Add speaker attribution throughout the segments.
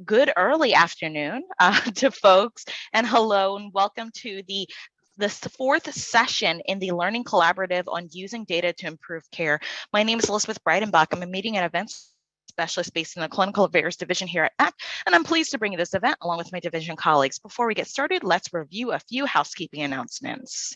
Speaker 1: Good early afternoon to folks, and hello and welcome to the fourth session in the Learning Collaborative on using data to improve care. My name is Elizabeth Breidenbach. I'm a meeting and events specialist based in the Clinical Affairs Division here at MAC, and I'm pleased to bring you this event along with my division colleagues. Before we get started, let's review a few housekeeping announcements.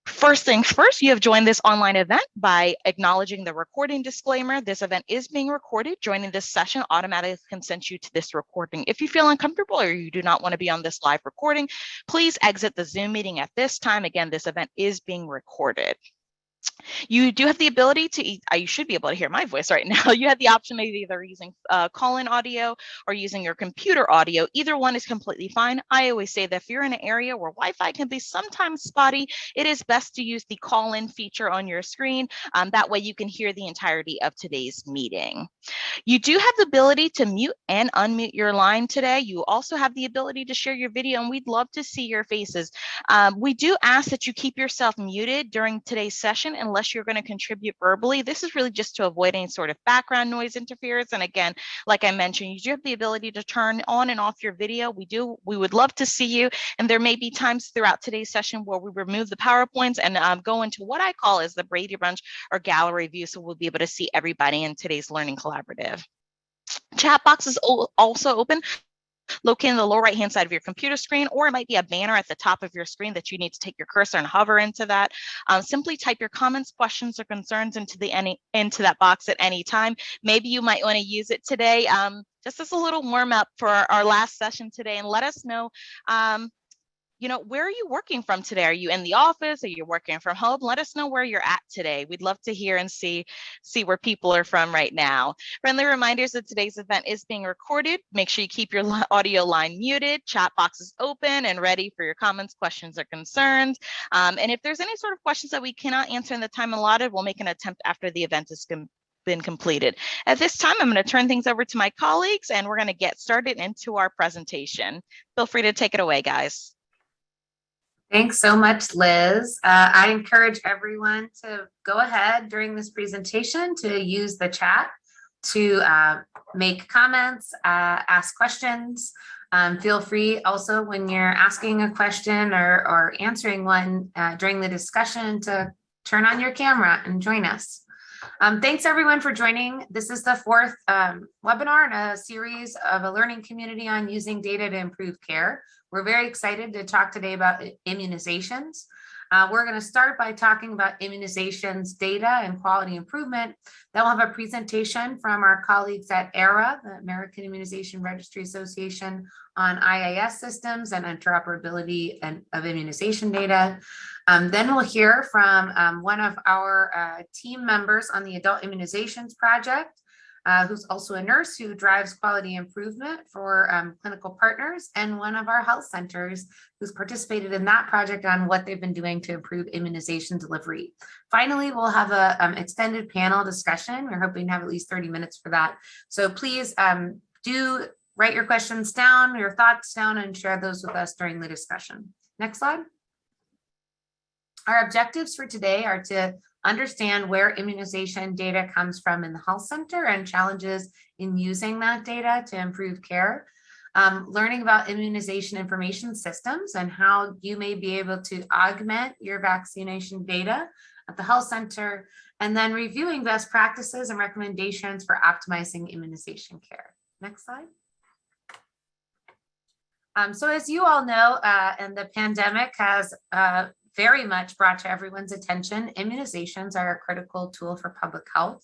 Speaker 1: First things first, you have joined this online event by acknowledging the recording disclaimer. This event is being recorded. Joining this session automatically consents you to this recording. If you feel uncomfortable or you do not want to be on this live recording, please exit the Zoom meeting at this time. Again, this event is being recorded. You do have the ability to, you should be able to hear my voice right now. You have the option of either using call-in audio or using your computer audio. Either one is completely fine. I always say that if you're in an area where Wi-Fi can be sometimes spotty, it is best to use the call-in feature on your screen. That way you can hear the entirety of today's meeting. You do have the ability to mute and unmute your line today. You also have the ability to share your video, and we'd love to see your faces. We do ask that you keep yourself muted during today's session unless you're going to contribute verbally. This is really just to avoid any sort of background noise interference. And again, like I mentioned, you do have the ability to turn on and off your video. We would love to see you. And there may be times throughout today's session where we remove the PowerPoints and go into what I call as the Brady Bunch or gallery view. So we'll be able to see everybody in today's Learning Collaborative. Chat box is also open, located in the lower right-hand side of your computer screen, or it might be a banner at the top of your screen that you need to take your cursor and hover into that. Simply type your comments, questions, or concerns into that box at any time. Maybe you might want to use it today just as a little warm-up for our last session today, and let us know where are you working from today? Are you in the office? Are you working from home? Let us know where you're at today. We'd love to hear and see where people are from right now. Friendly reminders that today's event is being recorded. Make sure you keep your audio line muted. Chat box is open and ready for your comments, questions, or concerns. And if there's any sort of questions that we cannot answer in the time allotted, we'll make an attempt after the event is been completed. At this time, I'm going to turn things over to my colleagues, and we're going to get started into our presentation. Feel free to take it away, guys.
Speaker 2: Thanks so much, Liz. I encourage everyone to go ahead during this presentation to use the chat to make comments, ask questions. Feel free also when you're asking a question or answering one during the discussion to turn on your camera and join us. Thanks everyone for joining. This is the fourth webinar in a series of a learning community on using data to improve care. We're very excited to talk today about immunizations. We're going to start by talking about immunizations data and quality improvement. Then we'll have a presentation from our colleagues at ARA, the American Immunization Registry Association, on IIS systems and interoperability of immunization data. Then we'll hear from one of our team members on the Adult Immunizations Project, who's also a nurse who drives quality improvement for clinical partners, and one of our health centers who's participated in that project on what they've been doing to improve immunization delivery. Finally, we'll have an extended panel discussion. We're hoping to have at least 30 minutes for that. So please do write your questions down, your thoughts down, and share those with us during the discussion. Next slide. Our objectives for today are to understand where immunization data comes from in the health center and challenges in using that data to improve care. Learning about immunization information systems and how you may be able to augment your vaccination data at the health center, and then reviewing best practices and recommendations for optimizing immunization care. Next slide. So as you all know, and the pandemic has very much brought to everyone's attention, immunizations are a critical tool for public health.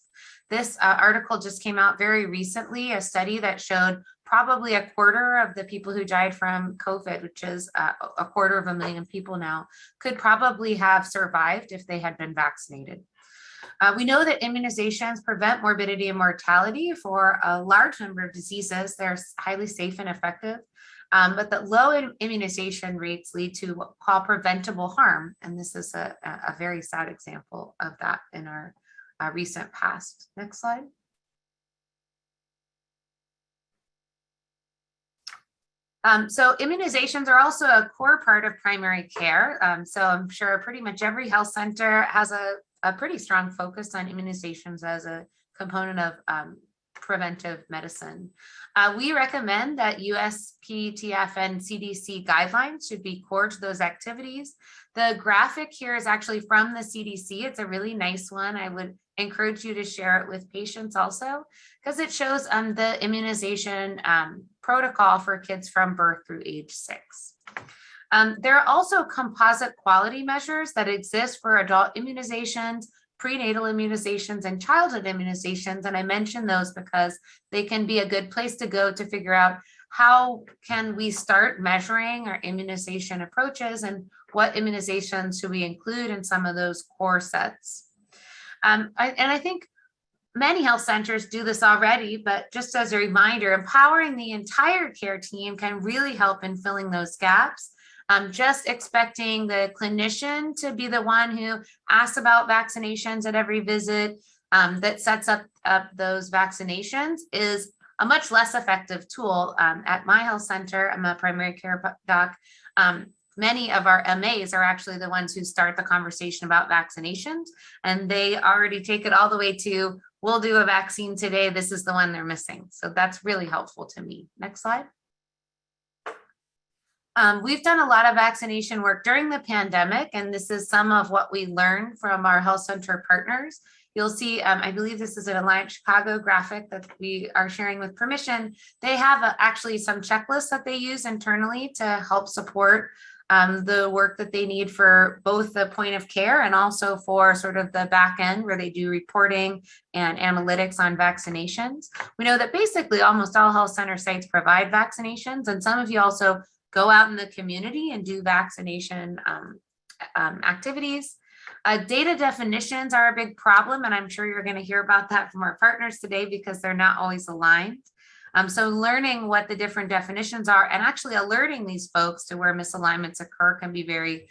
Speaker 2: This article just came out very recently, a study that showed probably a quarter of the people who died from COVID, which is 250,000 people now, could probably have survived if they had been vaccinated. We know that immunizations prevent morbidity and mortality for a large number of diseases. They're highly safe and effective. But the low immunization rates lead to what we call preventable harm. And this is a very sad example of that in our recent past. Next slide. So immunizations are also a core part of primary care. So I'm sure pretty much every health center has a pretty strong focus on immunizations as a component of preventive medicine. We recommend that USPTF and CDC guidelines should be core to those activities. The graphic here is actually from the CDC. It's a really nice one. I would encourage you to share it with patients also, because it shows the immunization protocol for kids from birth through age 6. There are also composite quality measures that exist for adult immunizations, prenatal immunizations, and childhood immunizations. And I mention those because they can be a good place to go to figure out how can we start measuring our immunization approaches and what immunizations should we include in some of those core sets. I think many health centers do this already, but just as a reminder, empowering the entire care team can really help in filling those gaps. Just expecting the clinician to be the one who asks about vaccinations at every visit, that sets up those vaccinations, is a much less effective tool. At my health center, I'm a primary care doc. Many of our MAs are actually the ones who start the conversation about vaccinations, and they already take it all the way to, we'll do a vaccine today, this is the one they're missing. So that's really helpful to me. Next slide. We've done a lot of vaccination work during the pandemic, and this is some of what we learned from our health center partners. You'll see, I believe this is an Alliance Chicago graphic that we are sharing with permission. They have actually some checklists that they use internally to help support the work that they need for both the point of care and also for sort of the back end where they do reporting and analytics on vaccinations. We know that basically almost all health center sites provide vaccinations, and some of you also go out in the community and do vaccination activities. Data definitions are a big problem, and I'm sure you're going to hear about that from our partners today because they're not always aligned. So learning what the different definitions are and actually alerting these folks to where misalignments occur can be very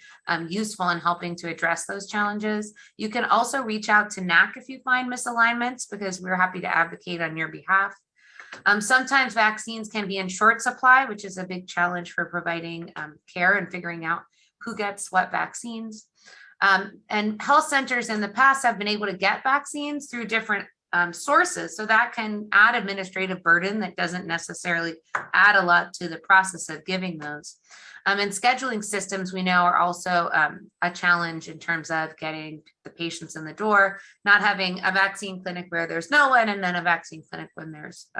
Speaker 2: useful in helping to address those challenges. You can also reach out to NAC if you find misalignments, because we're happy to advocate on your behalf. Sometimes vaccines can be in short supply, which is a big challenge for providing care and figuring out who gets what vaccines. And health centers in the past have been able to get vaccines through different sources. So that can add administrative burden that doesn't necessarily add a lot to the process of giving those. And scheduling systems we know are also a challenge in terms of getting the patients in the door, not having a vaccine clinic where there's no one, and then a vaccine clinic when there's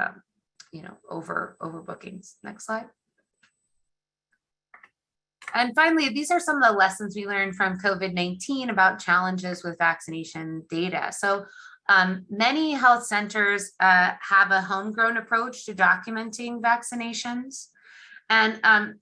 Speaker 2: overbookings. Next slide. And finally, these are some of the lessons we learned from COVID-19 about challenges with vaccination data. So many health centers have a homegrown approach to documenting vaccinations. And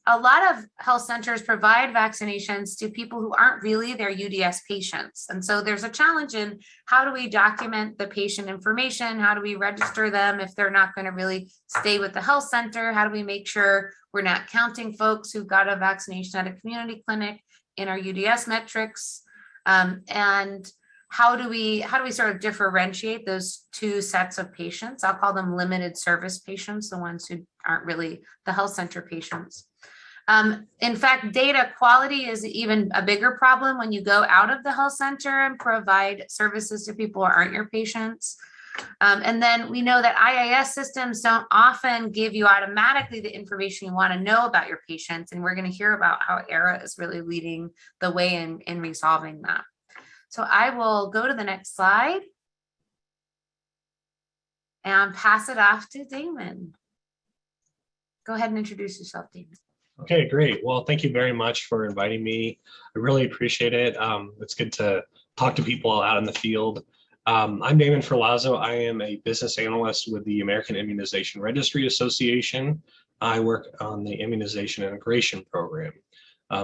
Speaker 2: a lot of health centers provide vaccinations to people who aren't really their UDS patients. And so there's a challenge in how do we document the patient information? How do we register them if they're not going to really stay with the health center? How do we make sure we're not counting folks who got a vaccination at a community clinic in our UDS metrics? And how do we sort of differentiate those two sets of patients? I'll call them limited service patients, the ones who aren't really the health center patients. In fact, data quality is even a bigger problem when you go out of the health center and provide services to people who aren't your patients. And then we know that IIS systems don't often give you automatically the information you want to know about your patients. And we're going to hear about how ERA is really leading the way in resolving that. So I will go to the next slide and pass it off to Damon. Go ahead and introduce yourself, Damon.
Speaker 3: Okay, great. Well, thank you very much for inviting me. I really appreciate it. It's good to talk to people out in the field. I'm Damon Ferlazzo. I am a business analyst with the American Immunization Registry Association. I work on the Immunization Integration Program.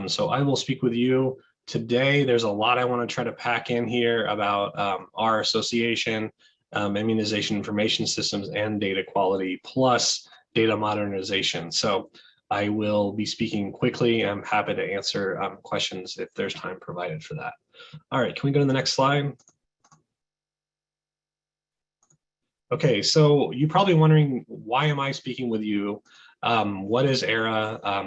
Speaker 3: So I will speak with you today. There's a lot I want to try to pack in here about our association, Immunization Information Systems, and data quality, plus data modernization. So I will be speaking quickly. I'm happy to answer questions if there's time provided for that. All right, can we go to the next slide? Okay, so you're probably wondering, why am I speaking with you? What is ERA?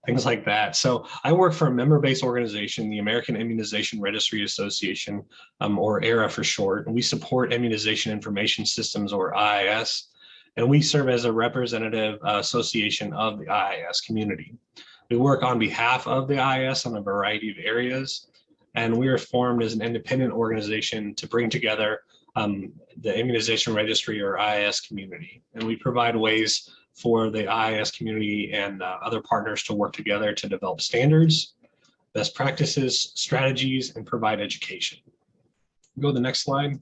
Speaker 3: things like that. So I work for a member-based organization, the American Immunization Registry Association, or AIRA for short, and we support Immunization Information Systems, or IIS, and we serve as a representative association of the IIS community. We work on behalf of the IIS on a variety of areas, and we are formed as an independent organization to bring together the Immunization Registry, or IIS community, and we provide ways for the IIS community and other partners to work together to develop standards, best practices, strategies, and provide education. Go to the next slide.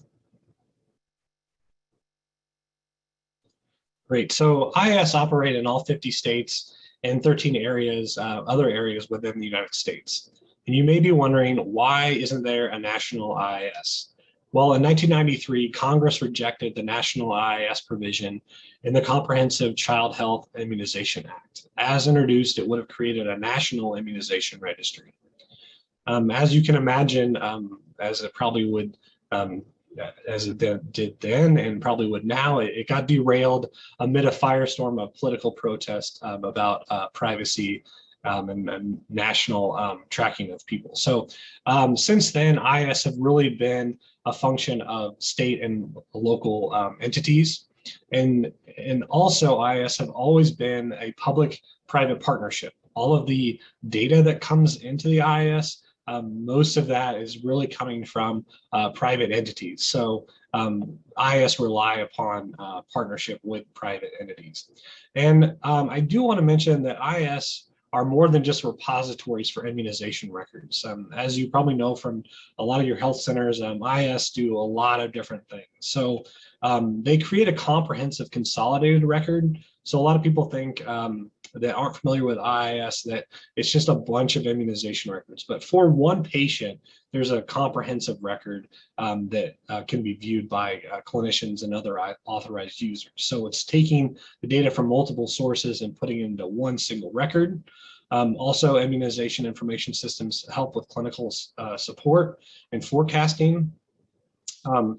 Speaker 3: Great. So IIS operate in all 50 states and 13 areas, other areas within the United States. And you may be wondering, why isn't there a national IIS? Well, in 1993, Congress rejected the National Iis Provision in the Comprehensive Child Health Immunization Act. As introduced, it would have created a national immunization registry. As you can imagine, as it probably would, as it did then and probably would now, it got derailed amid a firestorm of political protest about privacy and national tracking of people. So since then, IIS have really been a function of state and local entities. And also IIS have always been a public-private partnership. All of the data that comes into the IIS, most of that is really coming from private entities. So IIS rely upon partnership with private entities. And I do want to mention that IIS are more than just repositories for immunization records. As you probably know from a lot of your health centers, IIS do a lot of different things. So they create a comprehensive consolidated record. So a lot of people think that aren't familiar with IIS that it's just a bunch of immunization records. But for one patient, there's a comprehensive record that can be viewed by clinicians and other authorized users. So it's taking the data from multiple sources and putting it into one single record. Also, Immunization Information Systems help with clinical support and forecasting.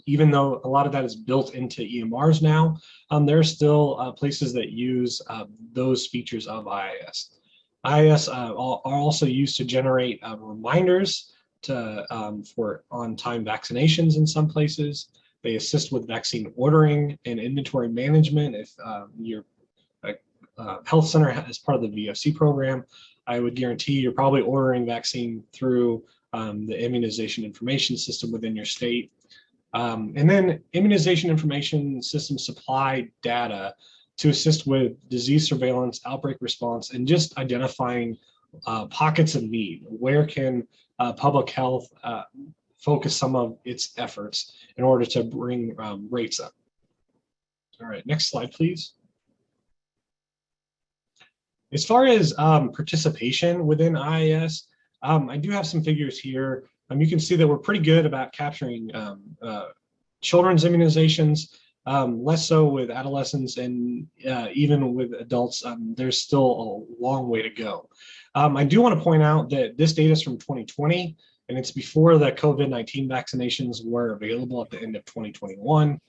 Speaker 3: Even though a lot of that is built into EMRs now, there are still places that use those features of IIS. IIS are also used to generate reminders for on-time vaccinations in some places. They assist with vaccine ordering and inventory management. If your health center is part of the VFC program, I would guarantee you're probably ordering vaccine through the Immunization Information System within your state. And then Immunization Information Systems supply data to assist with disease surveillance, outbreak response, and just identifying pockets of need. Where can public health focus some of its efforts in order to bring rates up? All right, next slide, please. As far as participation within IIS, I do have some figures here. You can see that we're pretty good about capturing children's immunizations, less so with adolescents, and even with adults, there's still a long way to go. I do want to point out that this data is from 2020, and it's before the COVID-19 vaccinations were available at the end of 2021.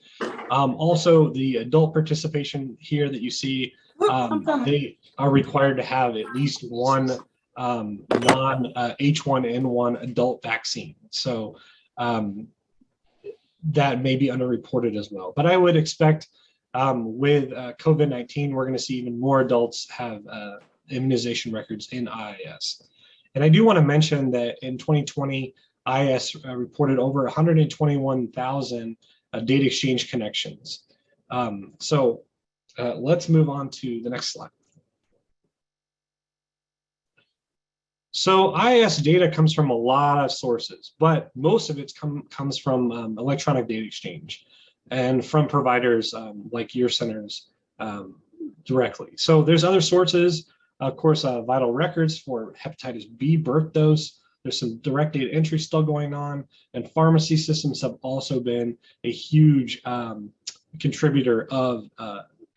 Speaker 3: Also, the adult participation here that you see, they are required to have at least one non-H1N1 adult vaccine. So that may be underreported as well. But I would expect with COVID-19, we're going to see even more adults have immunization records in IIS. And I do want to mention that in 2020, IIS reported over 121,000 data exchange connections. Let's move on to the next slide. So IIS data comes from a lot of sources, but most of it comes from electronic data exchange and from providers like your centers directly. So there's other sources, of course, vital records for hepatitis B birth dose. There's some direct data entry still going on, and pharmacy systems have also been a huge contributor of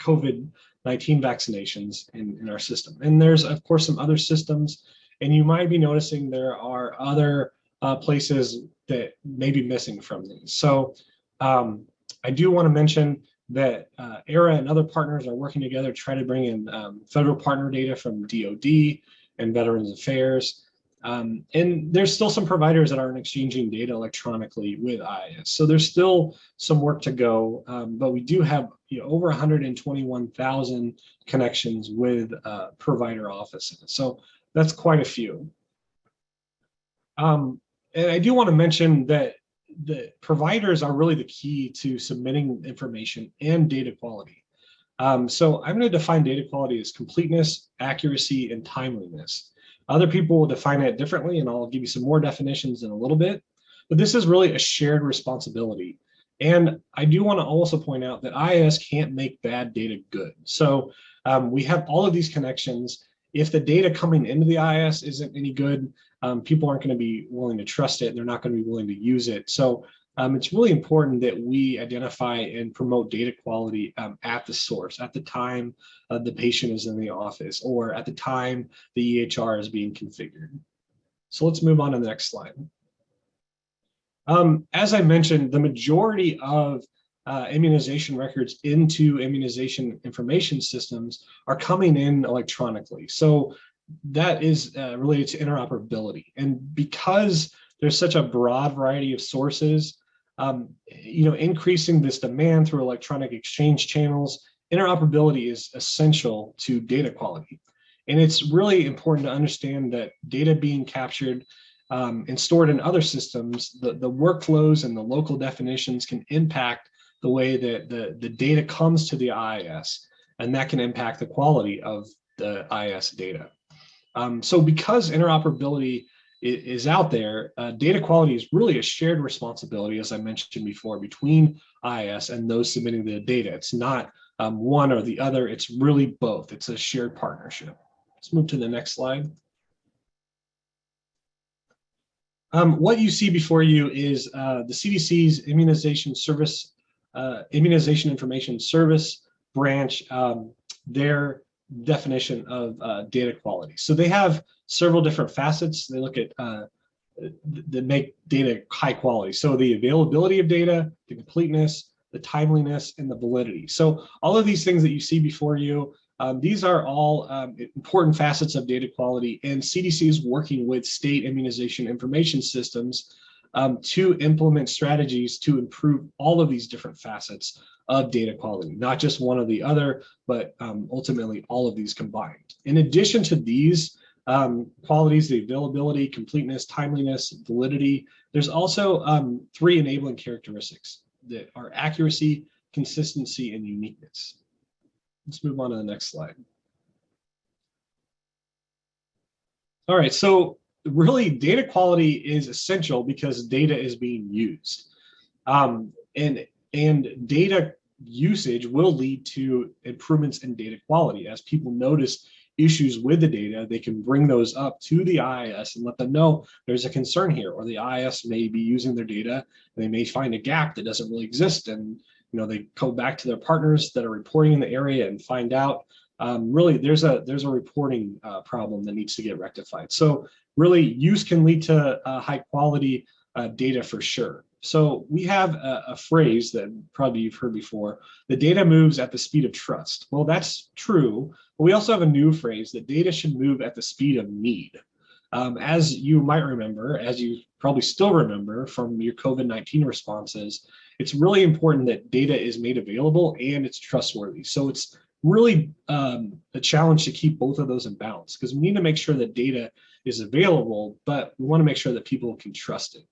Speaker 3: COVID-19 vaccinations in our system. And there's, of course, some other systems. And you might be noticing there are other places that may be missing from these. So I do want to mention that ERA and other partners are working together to try to bring in federal partner data from DoD and Veterans Affairs. And there's still some providers that aren't exchanging data electronically with IIS. So there's still some work to go, but we do have over 121,000 connections with provider offices. So that's quite a few. And I do want to mention that the providers are really the key to submitting information and data quality. So I'm going to define data quality as completeness, accuracy, and timeliness. Other people will define it differently, and I'll give you some more definitions in a little bit, but this is really a shared responsibility. And I do want to also point out that IIS can't make bad data good. So we have all of these connections. If the data coming into the IIS isn't any good, people aren't going to be willing to trust it, and they're not going to be willing to use it. So it's really important that we identify and promote data quality at the source, at the time the patient is in the office, or at the time the EHR is being configured. So let's move on to the next slide. As I mentioned, the majority of immunization records into immunization information systems are coming in electronically. So that is related to interoperability. And because there's such a broad variety of sources, increasing this demand through electronic exchange channels, interoperability is essential to data quality. And it's really important to understand that data being captured and stored in other systems, the workflows and the local definitions can impact the way that the data comes to the IIS, and that can impact the quality of the IIS data. So because interoperability is out there, data quality is really a shared responsibility, as I mentioned before, between IIS and those submitting the data. It's not one or the other, it's really both. It's a shared partnership. Let's move to the next slide. What you see before you is the CDC's Immunization Information Service branch, their definition of data quality. So they have several different facets. They look at that make data high quality. So the availability of data, the completeness, the timeliness, and the validity. So all of these things that you see before you, these are all important facets of data quality, and CDC is working with state immunization information systems to implement strategies to improve all of these different facets of data quality, not just one or the other, but ultimately all of these combined. In addition to these qualities, the availability, completeness, timeliness, validity, there's also 3 enabling characteristics that are accuracy, consistency, and uniqueness. Let's move on to the next slide. All right, so really data quality is essential because data is being used. And data usage will lead to improvements in data quality. As people notice issues with the data, they can bring those up to the IIS and let them know there's a concern here, or the IIS may be using their data and they may find a gap that doesn't really exist, and they go back to their partners that are reporting in the area and find out really there's a reporting problem that needs to get rectified. So really use can lead to high quality data for sure. So we have a phrase that probably you've heard before: the data moves at the speed of trust. Well, that's true, but we also have a new phrase that data should move at the speed of need. As you might remember, as you probably still remember from your COVID-19 responses, it's really important that data is made available and it's trustworthy. So it's really a challenge to keep both of those in balance, because we need to make sure that data is available, but we want to make sure that people can trust it.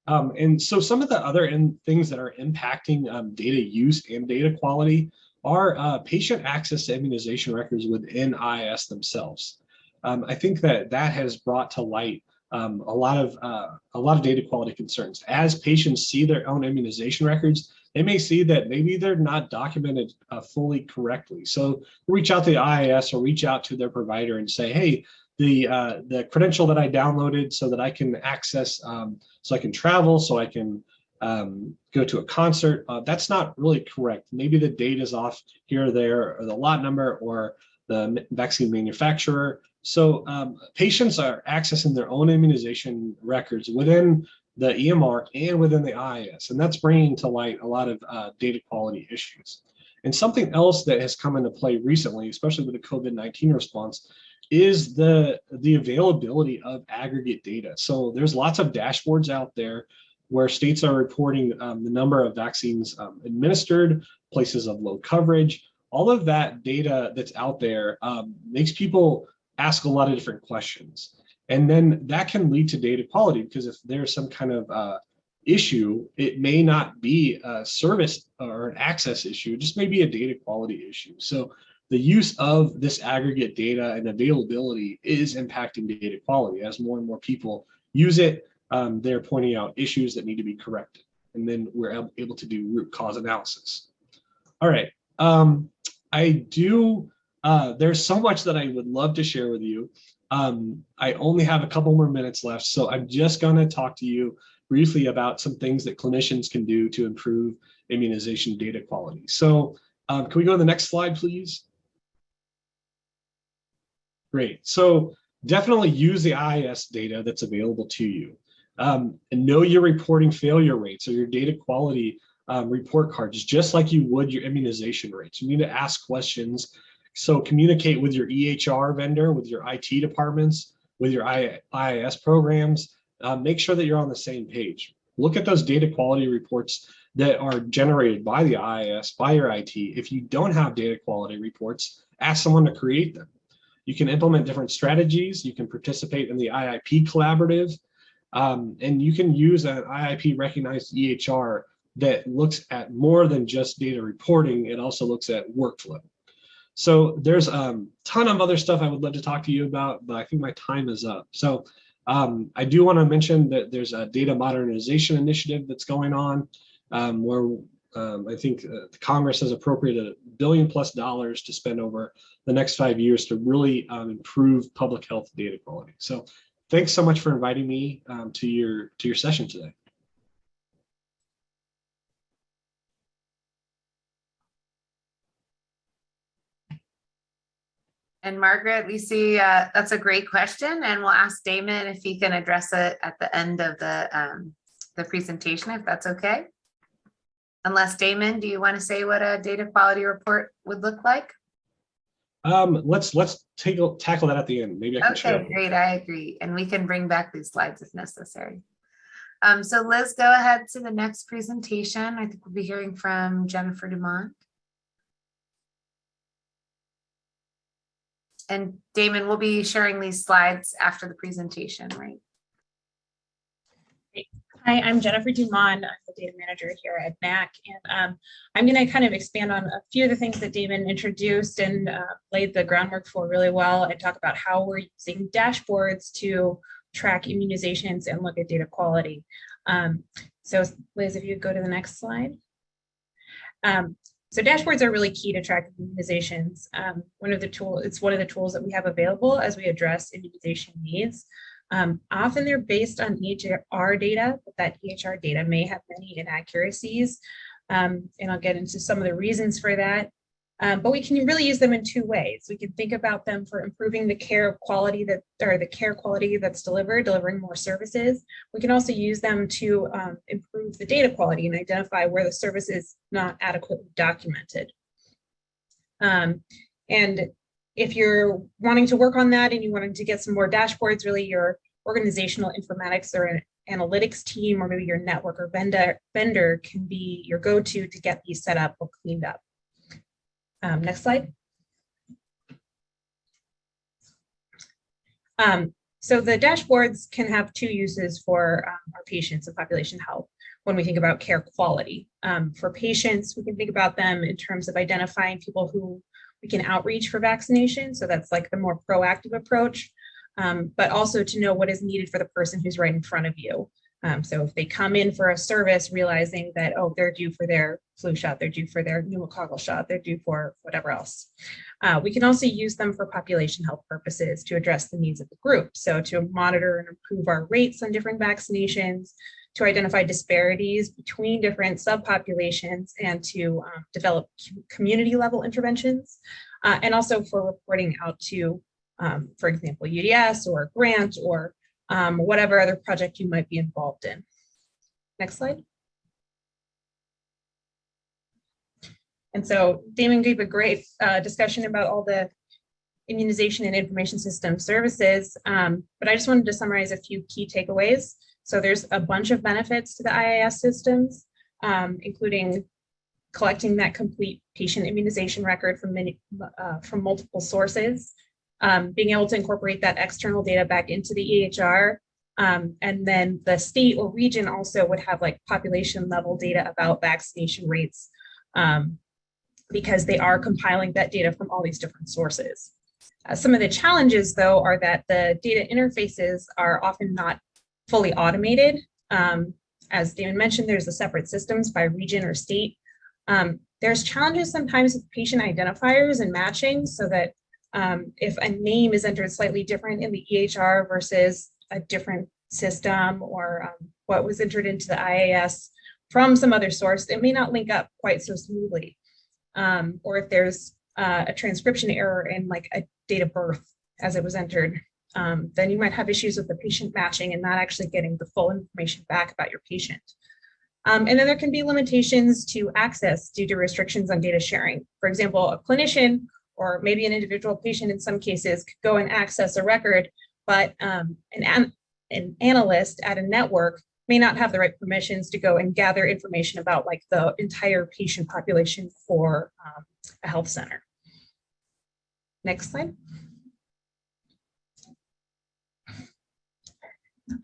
Speaker 3: And so some of the other things that are impacting data use and data quality are patient access to immunization records within IIS themselves. I think that has brought to light a lot of data quality concerns. As patients see their own immunization records, they may see that maybe they're not documented fully correctly. So reach out to the IIS or reach out to their provider and say, hey, the credential that I downloaded so that I can access, so I can travel, so I can go to a concert, that's not really correct. Maybe the date is off here or there, or the lot number, or the vaccine manufacturer. So patients are accessing their own immunization records within the EMR and within the IIS, and that's bringing to light a lot of data quality issues. And something else that has come into play recently, especially with the COVID-19 response, is the availability of aggregate data. So there's lots of dashboards out there where states are reporting the number of vaccines administered, places of low coverage. All of that data that's out there makes people ask a lot of different questions. And then that can lead to data quality, because if there's some kind of issue, it may not be a service or an access issue, it just may be a data quality issue. So the use of this aggregate data and availability is impacting data quality. As more and more people use it, they're pointing out issues that need to be corrected. And then we're able to do root cause analysis. All right. There's so much that I would love to share with you. I only have a couple more minutes left, so I'm just going to talk to you briefly about some things that clinicians can do to improve immunization data quality. So can we go to the next slide, please? Great. So definitely use the Iis data that's available to you. And know your reporting failure rates, or your data quality report cards, just like you would your immunization rates. You need to ask questions. So communicate with your EHR vendor, with your IT departments, with your Iis programs. Make sure that you're on the same page. Look at those data quality reports that are generated by the Iis, by your IT. If you don't have data quality reports, ask someone to create them. You can implement different strategies. You can participate in the IIP collaborative, and you can use an IIP recognized EHR that looks at more than just data reporting. It also looks at workflow. So there's a ton of other stuff I would love to talk to you about, but I think my time is up. So I do want to mention that there's a data modernization initiative that's going on, where I think Congress has appropriated $1 billion+ to spend over the next 5 years to really improve public health data quality. So thanks so much for inviting me to your session today.
Speaker 2: And Margaret, we see that's a great question, and we'll ask Damon if he can address it at the end of the presentation, if that's okay. Unless, Damon, do you want to say what a data quality report would look like?
Speaker 3: Let's tackle that at the end. Maybe I can share.
Speaker 2: Okay, great. I agree, and we can bring back these slides if necessary. So Liz, go ahead to the next presentation. I think we'll be hearing from Jennifer Dumont. And Damon, we'll be sharing these slides after the presentation, right?
Speaker 4: Hi, I'm Jennifer Dumont. I'm the data manager here at NAC, and I'm going to kind of expand on a few of the things that Damon introduced and laid the groundwork for really well, and talk about how we're using dashboards to track immunizations and look at data quality. So Liz, if you go to the next slide. So dashboards are really key to track immunizations. It's one of the tools that we have available as we address immunization needs. Often they're based on EHR data, but that EHR data may have many inaccuracies. And I'll get into some of the reasons for that. But we can really use them in two ways. We can think about them for improving the care quality that's delivering more services. We can also use them to improve the data quality and identify where the service is not adequately documented. And if you're wanting to work on that and you wanted to get some more dashboards, really your organizational informatics or an analytics team, or maybe your network or vendor can be your go-to to get these set up or cleaned up. Next slide. So the dashboards can have two uses for our patients and population health when we think about care quality. For patients, we can think about them in terms of identifying people who we can outreach for vaccination. So that's like the more proactive approach, but also to know what is needed for the person who's right in front of you. So if they come in for a service realizing that, oh, they're due for their flu shot, they're due for their pneumococcal shot, they're due for whatever else. We can also use them for population health purposes to address the needs of the group. So to monitor and improve our rates on different vaccinations, to identify disparities between different subpopulations, and to develop community level interventions, and also for reporting out to, for example, UDS or a grant or whatever other project you might be involved in. Next slide. And so Damon gave a great discussion about all the Immunization and Information Systems services, but I just wanted to summarize a few key takeaways. So there's a bunch of benefits to the IIS systems, including collecting that complete patient immunization record from multiple sources, being able to incorporate that external data back into the EHR, and then the state or region also would have like population level data about vaccination rates, because they are compiling that data from all these different sources. Some of the challenges, though, are that the data interfaces are often not fully automated. As Damon mentioned, there's the separate systems by region or state. There's challenges sometimes with patient identifiers and matching, so that if a name is entered slightly different in the EHR versus a different system, or what was entered into the IIS from some other source, it may not link up quite so smoothly. Or if there's a transcription error in like a date of birth as it was entered, then you might have issues with the patient matching and not actually getting the full information back about your patient. And then there can be limitations to access due to restrictions on data sharing. For example, a clinician or maybe an individual patient in some cases could go and access a record, but an analyst at a network may not have the right permissions to go and gather information about like the entire patient population for a health center. Next slide.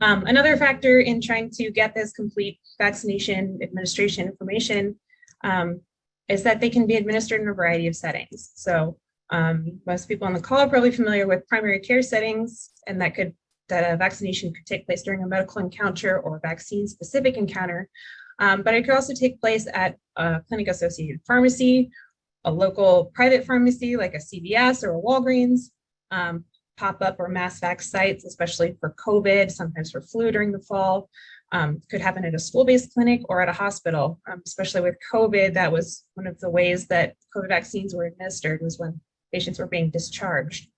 Speaker 4: Another factor in trying to get this complete vaccination administration information is that they can be administered in a variety of settings. So most people on the call are probably familiar with primary care settings, and that a vaccination could take place during a medical encounter or a vaccine-specific encounter, but it could also take place at a clinic-associated pharmacy, a local private pharmacy like a CVS or a Walgreens, pop-up or mass vac sites, especially for COVID, sometimes for flu during the fall. Could happen at a school-based clinic or at a hospital, especially with COVID. That was one of the ways that COVID vaccines were administered, was when patients were being discharged.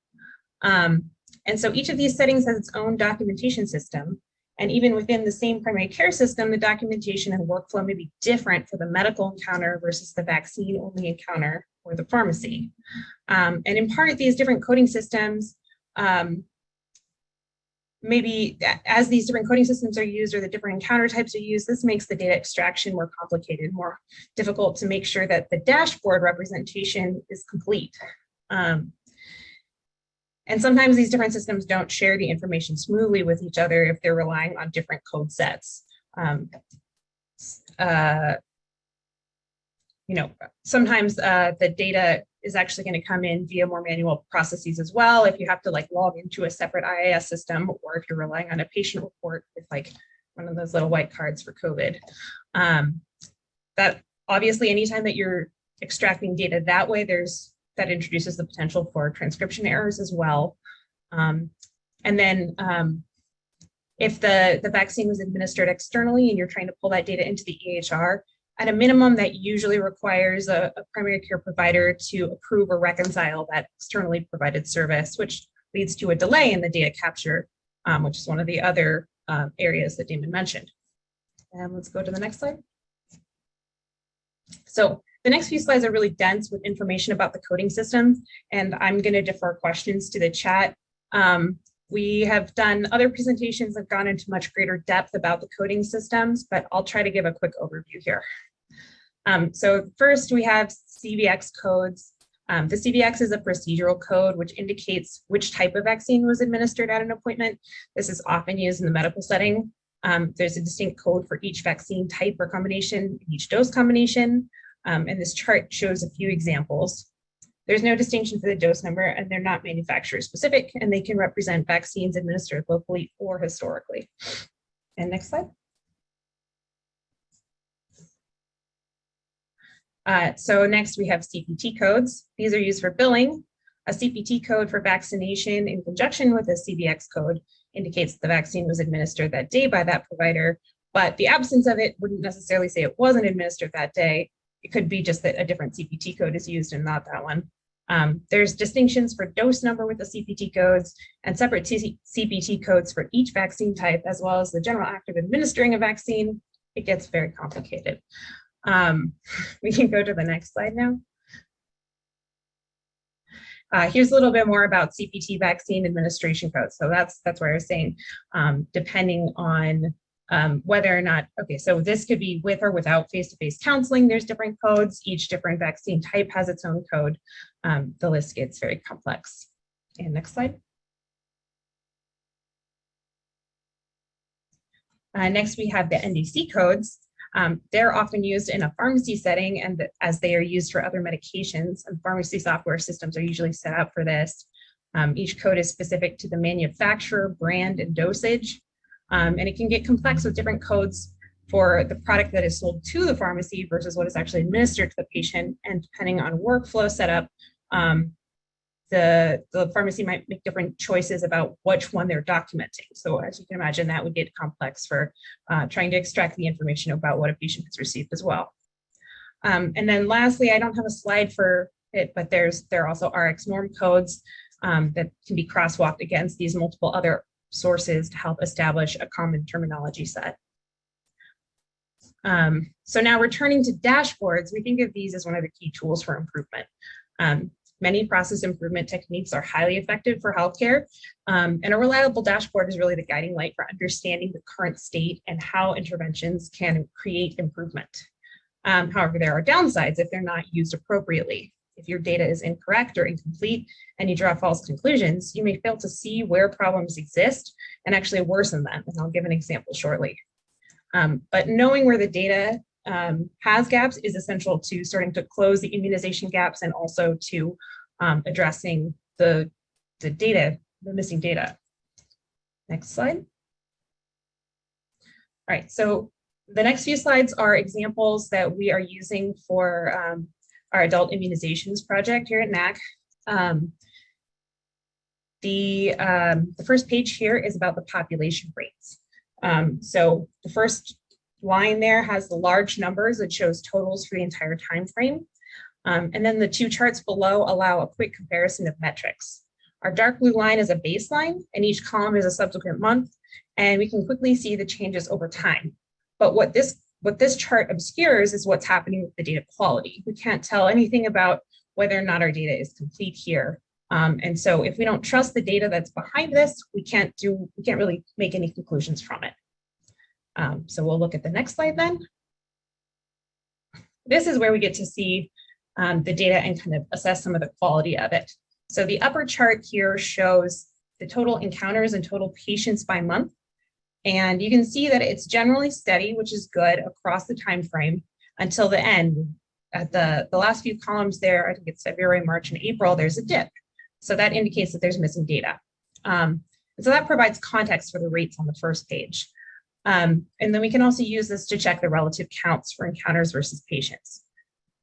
Speaker 4: And so each of these settings has its own documentation system. And even within the same primary care system, the documentation and workflow may be different for the medical encounter versus the vaccine-only encounter or the pharmacy. And in part, these different coding systems, maybe as these different coding systems are used or the different encounter types are used, this makes the data extraction more complicated, more difficult to make sure that the dashboard representation is complete. And sometimes these different systems don't share the information smoothly with each other if they're relying on different code sets. Sometimes the data is actually going to come in via more manual processes as well. If you have to like log into a separate IIS system, or if you're relying on a patient report with like one of those little white cards for COVID. That obviously, anytime that you're extracting data that way, that introduces the potential for transcription errors as well. And then if the vaccine was administered externally and you're trying to pull that data into the EHR, at a minimum, that usually requires a primary care provider to approve or reconcile that externally provided service, which leads to a delay in the data capture, which is one of the other areas that Damon mentioned. And let's go to the next slide. So the next few slides are really dense with information about the coding systems, and I'm going to defer questions to the chat. We have done other presentations that have gone into much greater depth about the coding systems, but I'll try to give a quick overview here. So first we have Cvx Codes. The Cvx is a procedural code which indicates which type of vaccine was administered at an appointment. This is often used in the medical setting. There's a distinct code for each vaccine type or combination, each dose combination. And this chart shows a few examples. There's no distinction for the dose number, and they're not manufacturer specific, and they can represent vaccines administered locally or historically. And next slide. So next we have Cpt codes. These are used for billing. A Cpt code for vaccination in conjunction with a Cvx code indicates the vaccine was administered that day by that provider, but the absence of it wouldn't necessarily say it wasn't administered that day. It could be just that a different Cpt code is used and not that one. There's distinctions for dose number with the Cpt codes and separate Cpt codes for each vaccine type, as well as the general act of administering a vaccine. It gets very complicated. We can go to the next slide now. Here's a little bit more about CPT vaccine administration codes. So that's where I was saying, depending on whether or not, okay, so this could be with or without face-to-face counseling. There's different codes. Each different vaccine type has its own code. The list gets very complex. And next slide. Next, we have the Ndc codes. They're often used in a pharmacy setting, and as they are used for other medications, and pharmacy software systems are usually set up for this. Each code is specific to the manufacturer, brand, and dosage. And it can get complex with different codes for the product that is sold to the pharmacy versus what is actually administered to the patient. And depending on workflow setup, the pharmacy might make different choices about which one they're documenting. So as you can imagine, that would get complex for trying to extract the information about what a patient has received as well. And then lastly, I don't have a slide for it, but there are also RX norm codes that can be crosswalked against these multiple other sources to help establish a common terminology set. So now returning to dashboards, we think of these as one of the key tools for improvement. Many process improvement techniques are highly effective for healthcare, and a reliable dashboard is really the guiding light for understanding the current state and how interventions can create improvement. However, there are downsides if they're not used appropriately. If your data is incorrect or incomplete and you draw false conclusions, you may fail to see where problems exist and actually worsen them, and I'll give an example shortly. But knowing where the data has gaps is essential to starting to close the immunization gaps and also to addressing the missing data. Next slide. All right, so the next few slides are examples that we are using for our adult immunizations project here at NAC. The first page here is about the population rates. So the first line there has the large numbers that shows totals for the entire time frame. And then the two charts below allow a quick comparison of metrics. Our dark blue line is a baseline, and each column is a subsequent month, and we can quickly see the changes over time. But what this chart obscures is what's happening with the data quality. We can't tell anything about whether or not our data is complete here. And so if we don't trust the data that's behind this, we can't really make any conclusions from it. So we'll look at the next slide then. This is where we get to see the data and kind of assess some of the quality of it. So the upper chart here shows the total encounters and total patients by month. And you can see that it's generally steady, which is good across the time frame until the end. At the last few columns there, I think it's February, March, and April, there's a dip. So that indicates that there's missing data. And so that provides context for the rates on the first page. And then we can also use this to check the relative counts for encounters versus patients.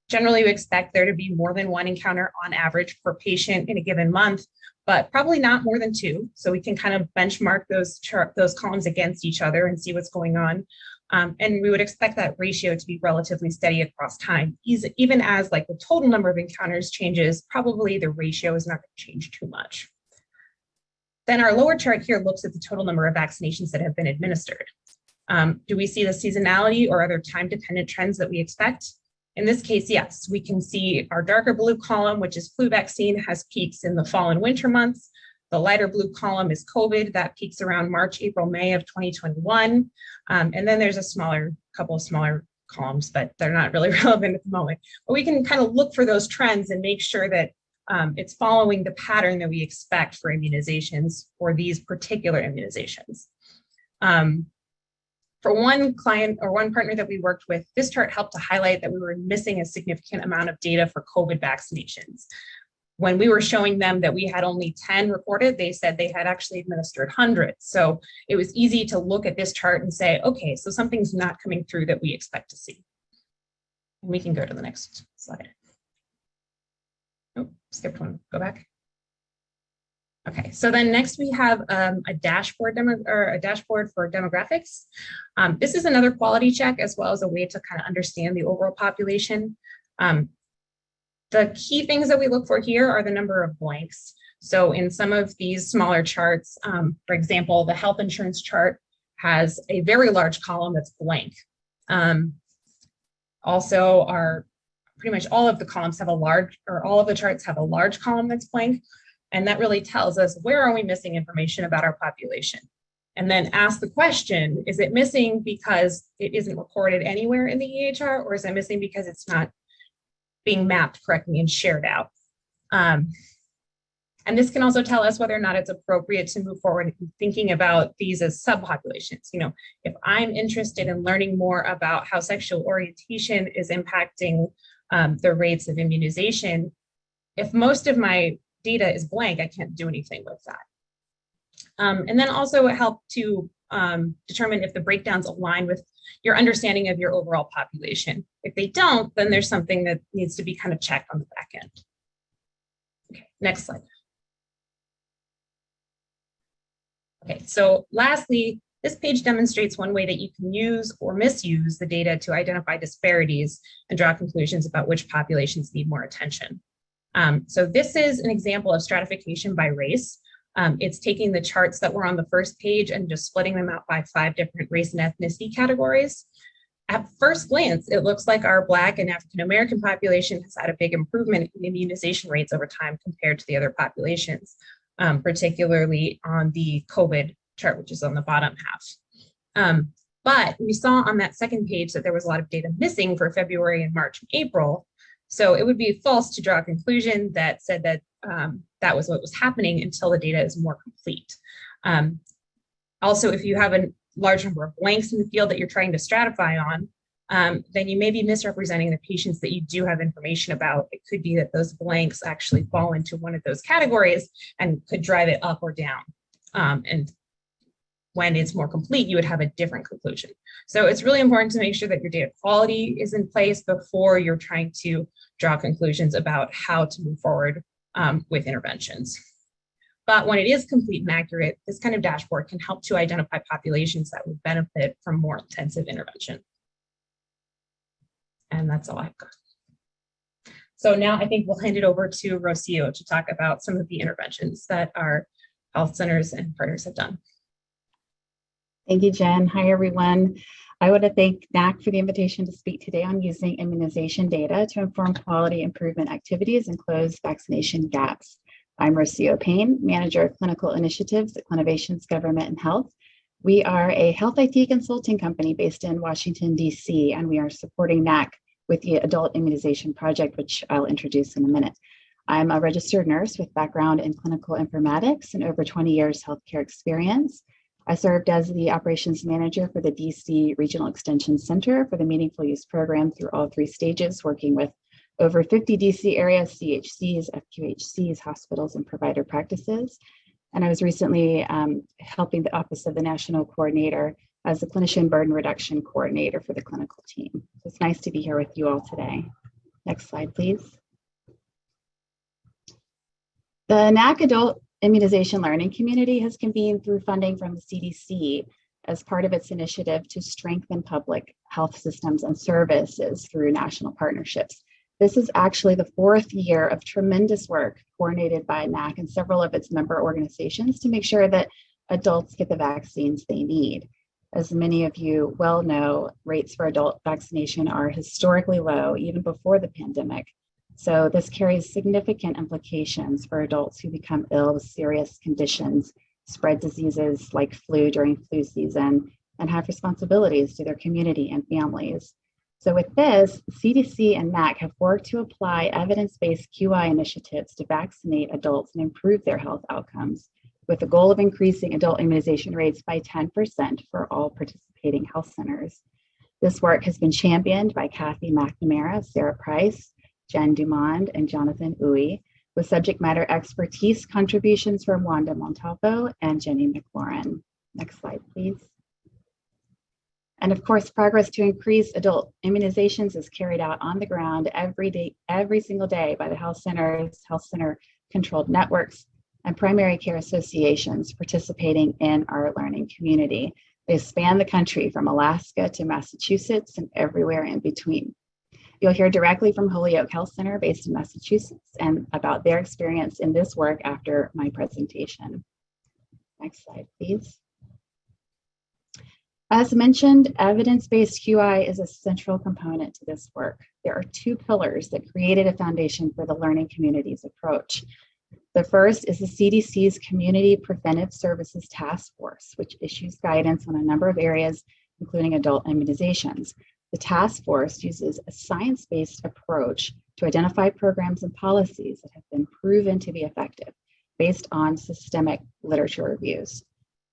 Speaker 4: Generally, we expect there to be more than one encounter on average per patient in a given month, but probably not more than two. So we can kind of benchmark those columns against each other and see what's going on. And we would expect that ratio to be relatively steady across time. Even as like the total number of encounters changes, probably the ratio is not going to change too much. Then our lower chart here looks at the total number of vaccinations that have been administered. Do we see the seasonality or other time-dependent trends that we expect? In this case, yes, we can see our darker blue column, which is flu vaccine, has peaks in the fall and winter months. The lighter blue column is COVID, that peaks around March, April, May of 2021. And then there's a couple of smaller columns, but they're not really relevant at the moment. But we can kind of look for those trends and make sure that it's following the pattern that we expect for immunizations for these particular immunizations. For one client or one partner that we worked with, this chart helped to highlight that we were missing a significant amount of data for COVID vaccinations. When we were showing them that we had only 10 reported, they said they had actually administered hundreds. So it was easy to look at this chart and say, okay, so something's not coming through that we expect to see. And we can go to the next slide. Oh, skipped one, go back. Okay, so then next we have a dashboard for demographics. This is another quality check as well as a way to kind of understand the overall population. The key things that we look for here are the number of blanks. So in some of these smaller charts, for example, the health insurance chart has a very large column that's blank. Also, our pretty much all of the columns have a large, or all of the charts have a large column that's blank. And that really tells us where are we missing information about our population. And then ask the question, is it missing because it isn't recorded anywhere in the EHR, or is it missing because it's not being mapped correctly and shared out? And this can also tell us whether or not it's appropriate to move forward thinking about these as subpopulations. You know, if I'm interested in learning more about how sexual orientation is impacting the rates of immunization, if most of my data is blank, I can't do anything with that. And then also help to determine if the breakdowns align with your understanding of your overall population. If they don't, then there's something that needs to be kind of checked on the back end. Okay, next slide. Okay, so lastly, this page demonstrates one way that you can use or misuse the data to identify disparities and draw conclusions about which populations need more attention. So this is an example of stratification by race. It's taking the charts that were on the first page and just splitting them out by 5 different race and ethnicity categories. At first glance, it looks like our Black and African American population has had a big improvement in immunization rates over time compared to the other populations, particularly on the COVID chart, which is on the bottom half. But we saw on that second page that there was a lot of data missing for February and March and April. So it would be false to draw a conclusion that said that that was what was happening until the data is more complete. Also, if you have a large number of blanks in the field that you're trying to stratify on, then you may be misrepresenting the patients that you do have information about. It could be that those blanks actually fall into one of those categories and could drive it up or down. And when it's more complete, you would have a different conclusion. So it's really important to make sure that your data quality is in place before you're trying to draw conclusions about how to move forward with interventions. But when it is complete and accurate, this kind of dashboard can help to identify populations that would benefit from more intensive intervention. And that's all I've got. So now I think we'll hand it over to Rocio to talk about some of the interventions that our health centers and partners have done.
Speaker 5: Thank you, Jen. Hi, everyone. I want to thank NAC for the invitation to speak today on using immunization data to inform quality improvement activities and close vaccination gaps. I'm Rocio Payne, Manager of Clinical Initiatives at Clinicians Government and Health. We are a health IT consulting company based in Washington, D.C., and we are supporting NAC with the Adult Immunization Project, which I'll introduce in a minute. I'm a registered nurse with background in clinical informatics and over 20 years healthcare experience. I served as the operations manager for the DC Regional Extension Center for the Meaningful Use Program through all 3 stages, working with over 50 DC area CHCs, FQHCs, hospitals, and provider practices. And I was recently helping the Office of the National Coordinator as the Clinician Burden Reduction Coordinator for the clinical team. So it's nice to be here with you all today. Next slide, please. The NAC Adult Immunization Learning Community has convened through funding from the CDC as part of its initiative to strengthen public health systems and services through national partnerships. This is actually the 4th year of tremendous work coordinated by NAC and several of its member organizations to make sure that adults get the vaccines they need. As many of you well know, rates for adult vaccination are historically low, even before the pandemic. So this carries significant implications for adults who become ill with serious conditions, spread diseases like flu during flu season, and have responsibilities to their community and families. So with this, CDC and NAC have worked to apply evidence-based QI initiatives to vaccinate adults and improve their health outcomes, with the goal of increasing adult immunization rates by 10% for all participating health centers. This work has been championed by Kathy McNamara, Sarah Price, Jen Dumond, and Jonathan Uy, with subject matter expertise contributions from Wanda Montalvo and Jenny McLaurin. Next slide, please. And of course, progress to increase adult immunizations is carried out on the ground every day, every single day by the health centers, health center controlled networks, and primary care associations participating in our learning community. They span the country from Alaska to Massachusetts and everywhere in between. You'll hear directly from Holyoke Health Center based in Massachusetts and about their experience in this work after my presentation. Next slide, please. As mentioned, evidence-based QI is a central component to this work. There are two pillars that created a foundation for the learning community's approach. The first is the CDC's Community Preventive Services Task Force, which issues guidance on a number of areas, including adult immunizations. The task force uses a science-based approach to identify programs and policies that have been proven to be effective based on systemic literature reviews.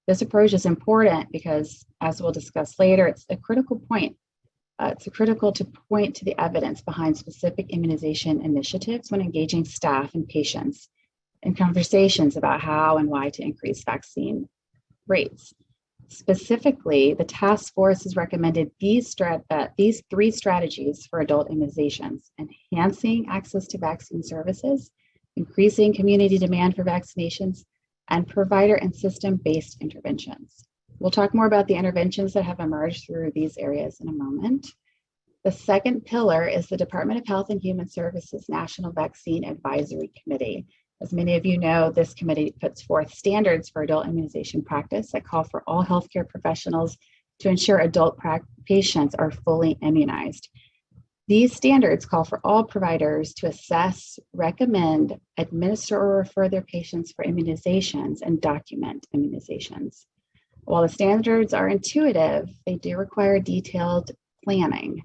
Speaker 5: This approach is important because, as we'll discuss later, it's a critical point. It's critical to point to the evidence behind specific immunization initiatives when engaging staff and patients in conversations about how and why to increase vaccine rates. Specifically, the task force has recommended these three strategies for adult immunizations: enhancing access to vaccine services, increasing community demand for vaccinations, and provider and system-based interventions. We'll talk more about the interventions that have emerged through these areas in a moment. The second pillar is the Department of Health and Human Services National Vaccine Advisory Committee. As many of you know, this committee puts forth standards for adult immunization practice that call for all healthcare professionals to ensure adult patients are fully immunized. These standards call for all providers to assess, recommend, administer, or refer their patients for immunizations and document immunizations. While the standards are intuitive, they do require detailed planning.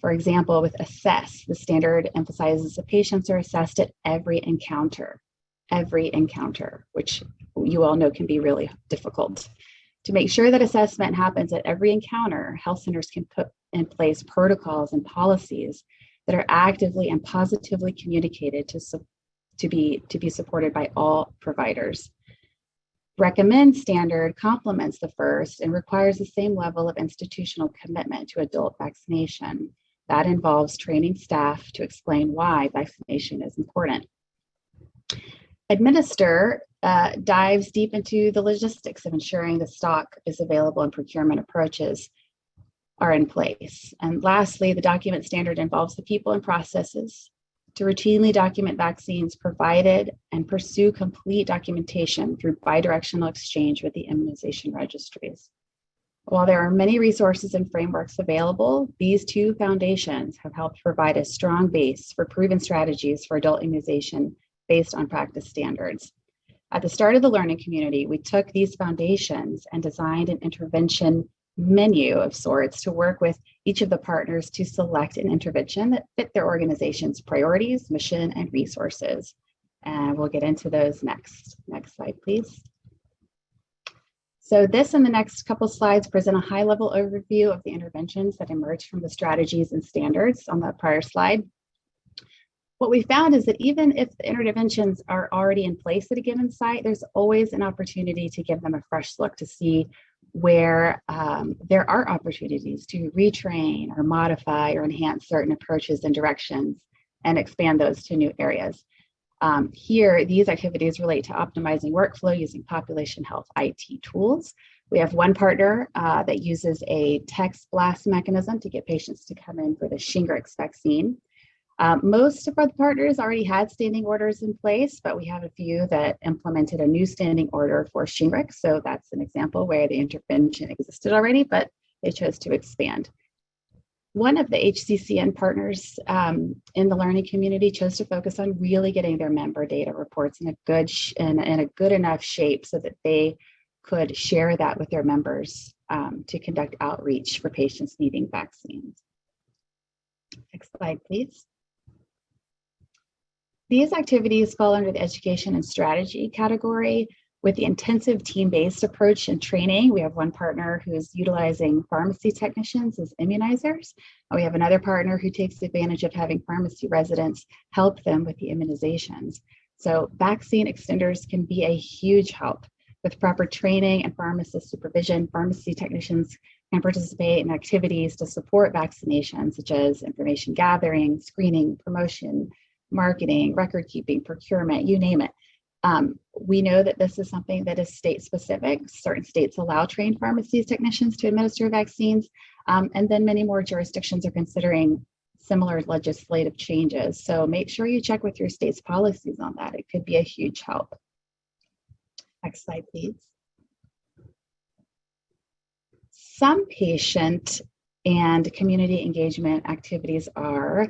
Speaker 5: For example, with assess, the standard emphasizes that patients are assessed at every encounter, which you all know can be really difficult. To make sure that assessment happens at every encounter, health centers can put in place protocols and policies that are actively and positively communicated to be supported by all providers. Recommend standard complements the first and requires the same level of institutional commitment to adult vaccination. That involves training staff to explain why vaccination is important. Administer dives deep into the logistics of ensuring the stock is available and procurement approaches are in place. And lastly, the document standard involves the people and processes to routinely document vaccines provided and pursue complete documentation through bidirectional exchange with the immunization registries. While there are many resources and frameworks available, these two foundations have helped provide a strong base for proven strategies for adult immunization based on practice standards. At the start of the learning community, we took these foundations and designed an intervention menu of sorts to work with each of the partners to select an intervention that fit their organization's priorities, mission, and resources. And we'll get into those next. Next slide, please. So this and the next couple slides present a high-level overview of the interventions that emerged from the strategies and standards on the prior slide. What we found is that even if the interventions are already in place at a given site, there's always an opportunity to give them a fresh look to see where there are opportunities to retrain or modify or enhance certain approaches and directions and expand those to new areas. Here, these activities relate to optimizing workflow using population health IT tools. We have one partner that uses a text blast mechanism to get patients to come in for the Shingrix vaccine. Most of our partners already had standing orders in place, but we have a few that implemented a new standing order for Shingrix. So that's an example where the intervention existed already, but they chose to expand. One of the HCCN partners in the learning community chose to focus on really getting their member data reports in a good enough shape so that they could share that with their members to conduct outreach for patients needing vaccines. Next slide, please. These activities fall under the education and strategy category. With the intensive team-based approach and training, we have one partner who is utilizing pharmacy technicians as immunizers. We have another partner who takes advantage of having pharmacy residents help them with the immunizations. So vaccine extenders can be a huge help. With proper training and pharmacist supervision, pharmacy technicians can participate in activities to support vaccinations, such as information gathering, screening, promotion, marketing, record keeping, procurement, you name it. We know that this is something that is state specific. Certain states allow trained pharmacy technicians to administer vaccines, and then many more jurisdictions are considering similar legislative changes. So make sure you check with your state's policies on that. It could be a huge help. Next slide, please. Some patient and community engagement activities are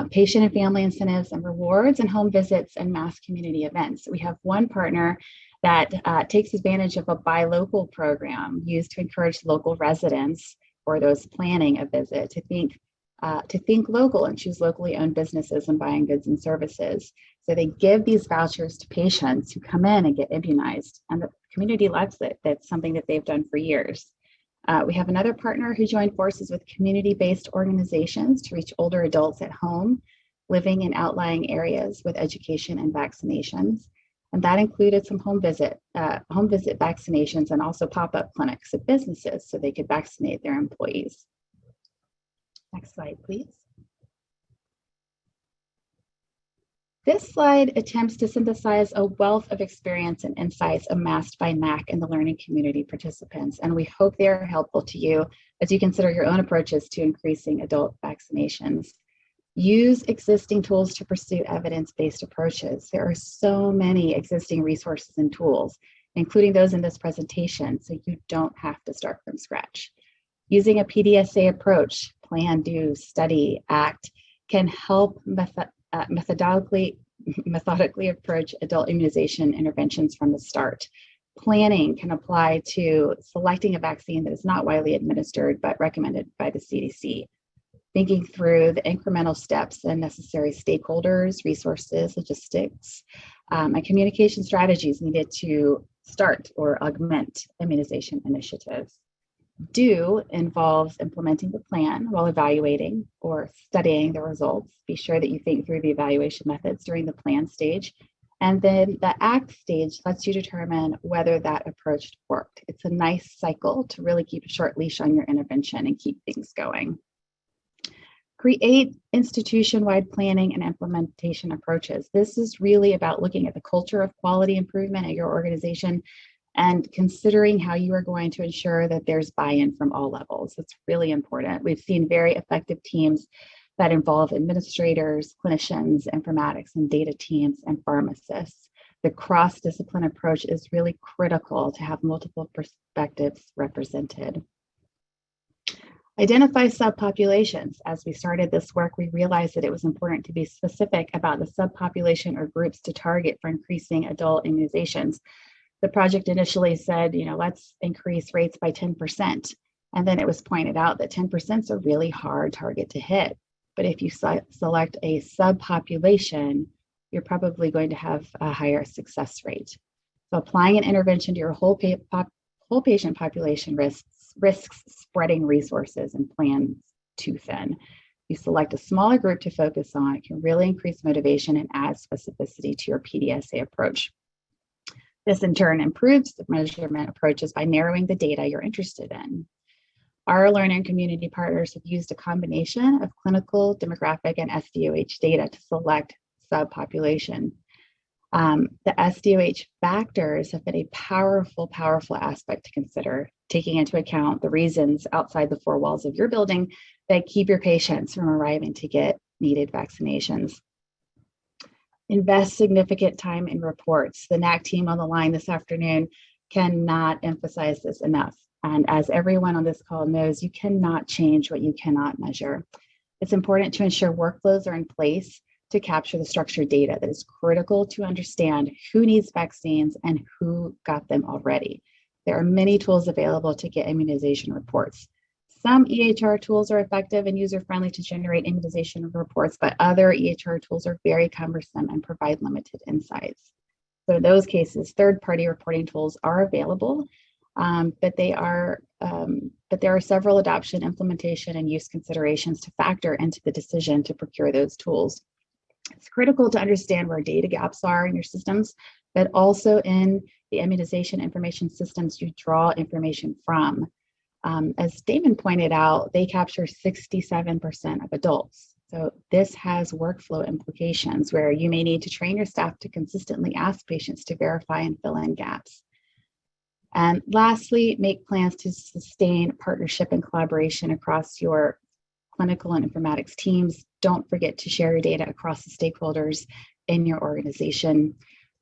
Speaker 5: patient and family incentives and rewards, and home visits and mass community events. We have one partner that takes advantage of a buy local program used to encourage local residents or those planning a visit to think local and choose locally owned businesses when buying goods and services. So they give these vouchers to patients who come in and get immunized, and the community loves it. That's something that they've done for years. We have another partner who joined forces with community-based organizations to reach older adults at home, living in outlying areas with education and vaccinations. And that included some home visit vaccinations and also pop-up clinics at businesses so they could vaccinate their employees. Next slide, please. This slide attempts to synthesize a wealth of experience and insights amassed by NAC and the learning community participants, and we hope they are helpful to you as you consider your own approaches to increasing adult vaccinations. Use existing tools to pursue evidence-based approaches. There are so many existing resources and tools, including those in this presentation, so you don't have to start from scratch. Using a PDSA approach, plan, do, study, act, can help methodically approach adult immunization interventions from the start. Planning can apply to selecting a vaccine that is not widely administered but recommended by the CDC. Thinking through the incremental steps and necessary stakeholders, resources, logistics, and communication strategies needed to start or augment immunization initiatives. Do involves implementing the plan while evaluating or studying the results. Be sure that you think through the evaluation methods during the plan stage. And then the act stage lets you determine whether that approach worked. It's a nice cycle to really keep a short leash on your intervention and keep things going. Create institution-wide planning and implementation approaches. This is really about looking at the culture of quality improvement at your organization and considering how you are going to ensure that there's buy-in from all levels. It's really important. We've seen very effective teams that involve administrators, clinicians, informatics, and data teams, and pharmacists. The cross-discipline approach is really critical to have multiple perspectives represented. Identify subpopulations. As we started this work, we realized that it was important to be specific about the subpopulation or groups to target for increasing adult immunizations. The project initially said, let's increase rates by 10%. And then it was pointed out that 10% is a really hard target to hit. But if you select a subpopulation, you're probably going to have a higher success rate. So applying an intervention to your whole patient population risks spreading resources and plans too thin. You select a smaller group to focus on, it can really increase motivation and add specificity to your PDSA approach. This in turn improves the measurement approaches by narrowing the data you're interested in. Our learning community partners have used a combination of clinical, demographic, and SDOH data to select subpopulation. The SDOH factors have been a powerful aspect to consider, taking into account the reasons outside the four walls of your building that keep your patients from arriving to get needed vaccinations. Invest significant time in reports. The NAC team on the line this afternoon cannot emphasize this enough. And as everyone on this call knows, you cannot change what you cannot measure. It's important to ensure workflows are in place to capture the structured data that is critical to understand who needs vaccines and who got them already. There are many tools available to get immunization reports. Some EHR tools are effective and user-friendly to generate immunization reports, but other EHR tools are very cumbersome and provide limited insights. So in those cases, third-party reporting tools are available, but there are several adoption, implementation, and use considerations to factor into the decision to procure those tools. It's critical to understand where data gaps are in your systems, but also in the immunization information systems you draw information from. As Damon pointed out, they capture 67% of adults. So this has workflow implications where you may need to train your staff to consistently ask patients to verify and fill in gaps. And lastly, make plans to sustain partnership and collaboration across your clinical and informatics teams. Don't forget to share your data across the stakeholders in your organization.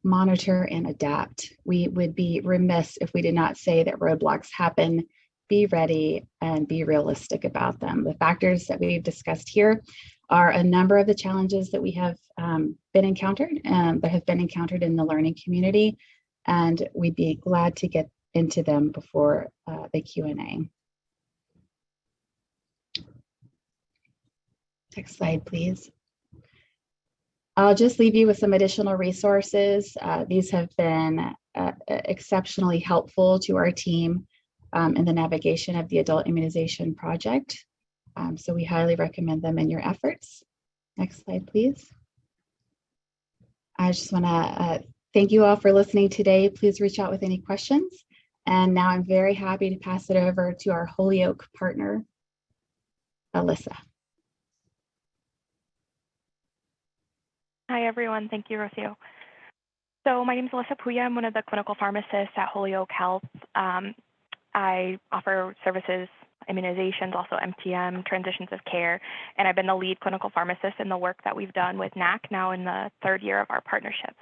Speaker 5: Monitor and adapt. We would be remiss if we did not say that roadblocks happen be ready, and be realistic about them. The factors that we've discussed here are a number of the challenges that we have been encountered that have been encountered in the learning community, and we'd be glad to get into them before the Q&A. Next slide, please. I'll just leave you with some additional resources. These have been exceptionally helpful to our team in the navigation of the Adult Immunization Project. So we highly recommend them in your efforts. Next slide, please. I just want to thank you all for listening today. Please reach out with any questions. And now I'm very happy to pass it over to our Holyoke partner, Alyssa.
Speaker 6: Hi, everyone. Thank you, Rocio. So my name is Alyssa Puya. I'm one of the clinical pharmacists at Holyoke Health. I offer services, immunizations, also MTM, transitions of care, and I've been the lead clinical pharmacist in the work that we've done with NAC now in the 3rd year of our partnership.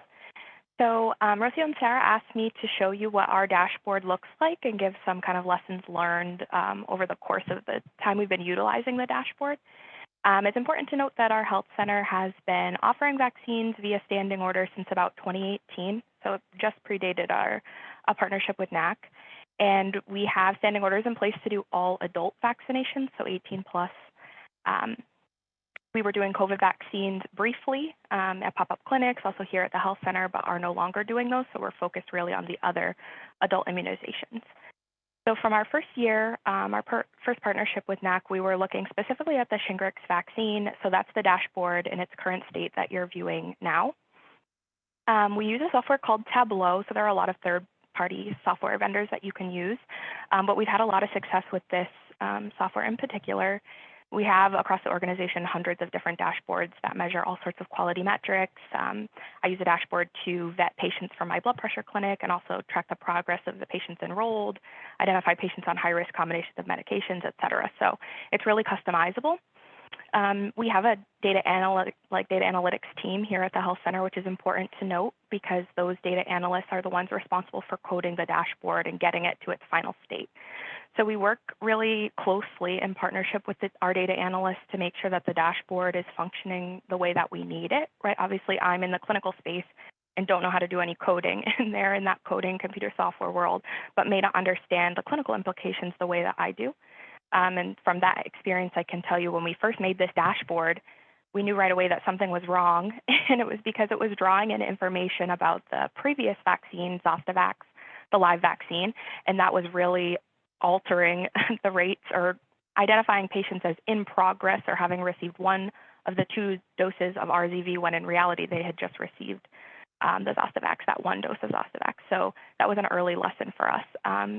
Speaker 6: So Rocio and Sarah asked me to show you what our dashboard looks like and give some kind of lessons learned over the course of the time we've been utilizing the dashboard. It's important to note that our health center has been offering vaccines via standing order since about 2018, so it just predated our partnership with NAC. And we have standing orders in place to do all adult vaccinations, so 18 plus. We were doing COVID vaccines briefly at pop-up clinics, also here at the health center, but are no longer doing those, so we're focused really on the other adult immunizations. So from our first year, our first partnership with NAC, we were looking specifically at the Shingrix vaccine. So that's the dashboard in its current state that you're viewing now. We use a software called Tableau. So there are a lot of third-party software vendors that you can use, but we've had a lot of success with this software in particular. We have across the organization hundreds of different dashboards that measure all sorts of quality metrics. I use a dashboard to vet patients for my blood pressure clinic and also track the progress of the patients enrolled, identify patients on high-risk combinations of medications, et cetera. So it's really customizable. We have a data analytics team here at the health center, which is important to note because those data analysts are the ones responsible for coding the dashboard and getting it to its final state. So we work really closely in partnership with our data analysts to make sure that the dashboard is functioning the way that we need it, right? Obviously, I'm in the clinical space and don't know how to do any coding in there in that coding computer software world, but may not understand the clinical implications the way that I do. And from that experience, I can tell you when we first made this dashboard, we knew right away that something was wrong, and it was because it was drawing in information about the previous vaccine, Zostavax, the live vaccine, and that was really altering the rates or identifying patients as in progress or having received one of the 2 doses of RZV when in reality they had just received the Zostavax, that 1 dose of Zostavax. So that was an early lesson for us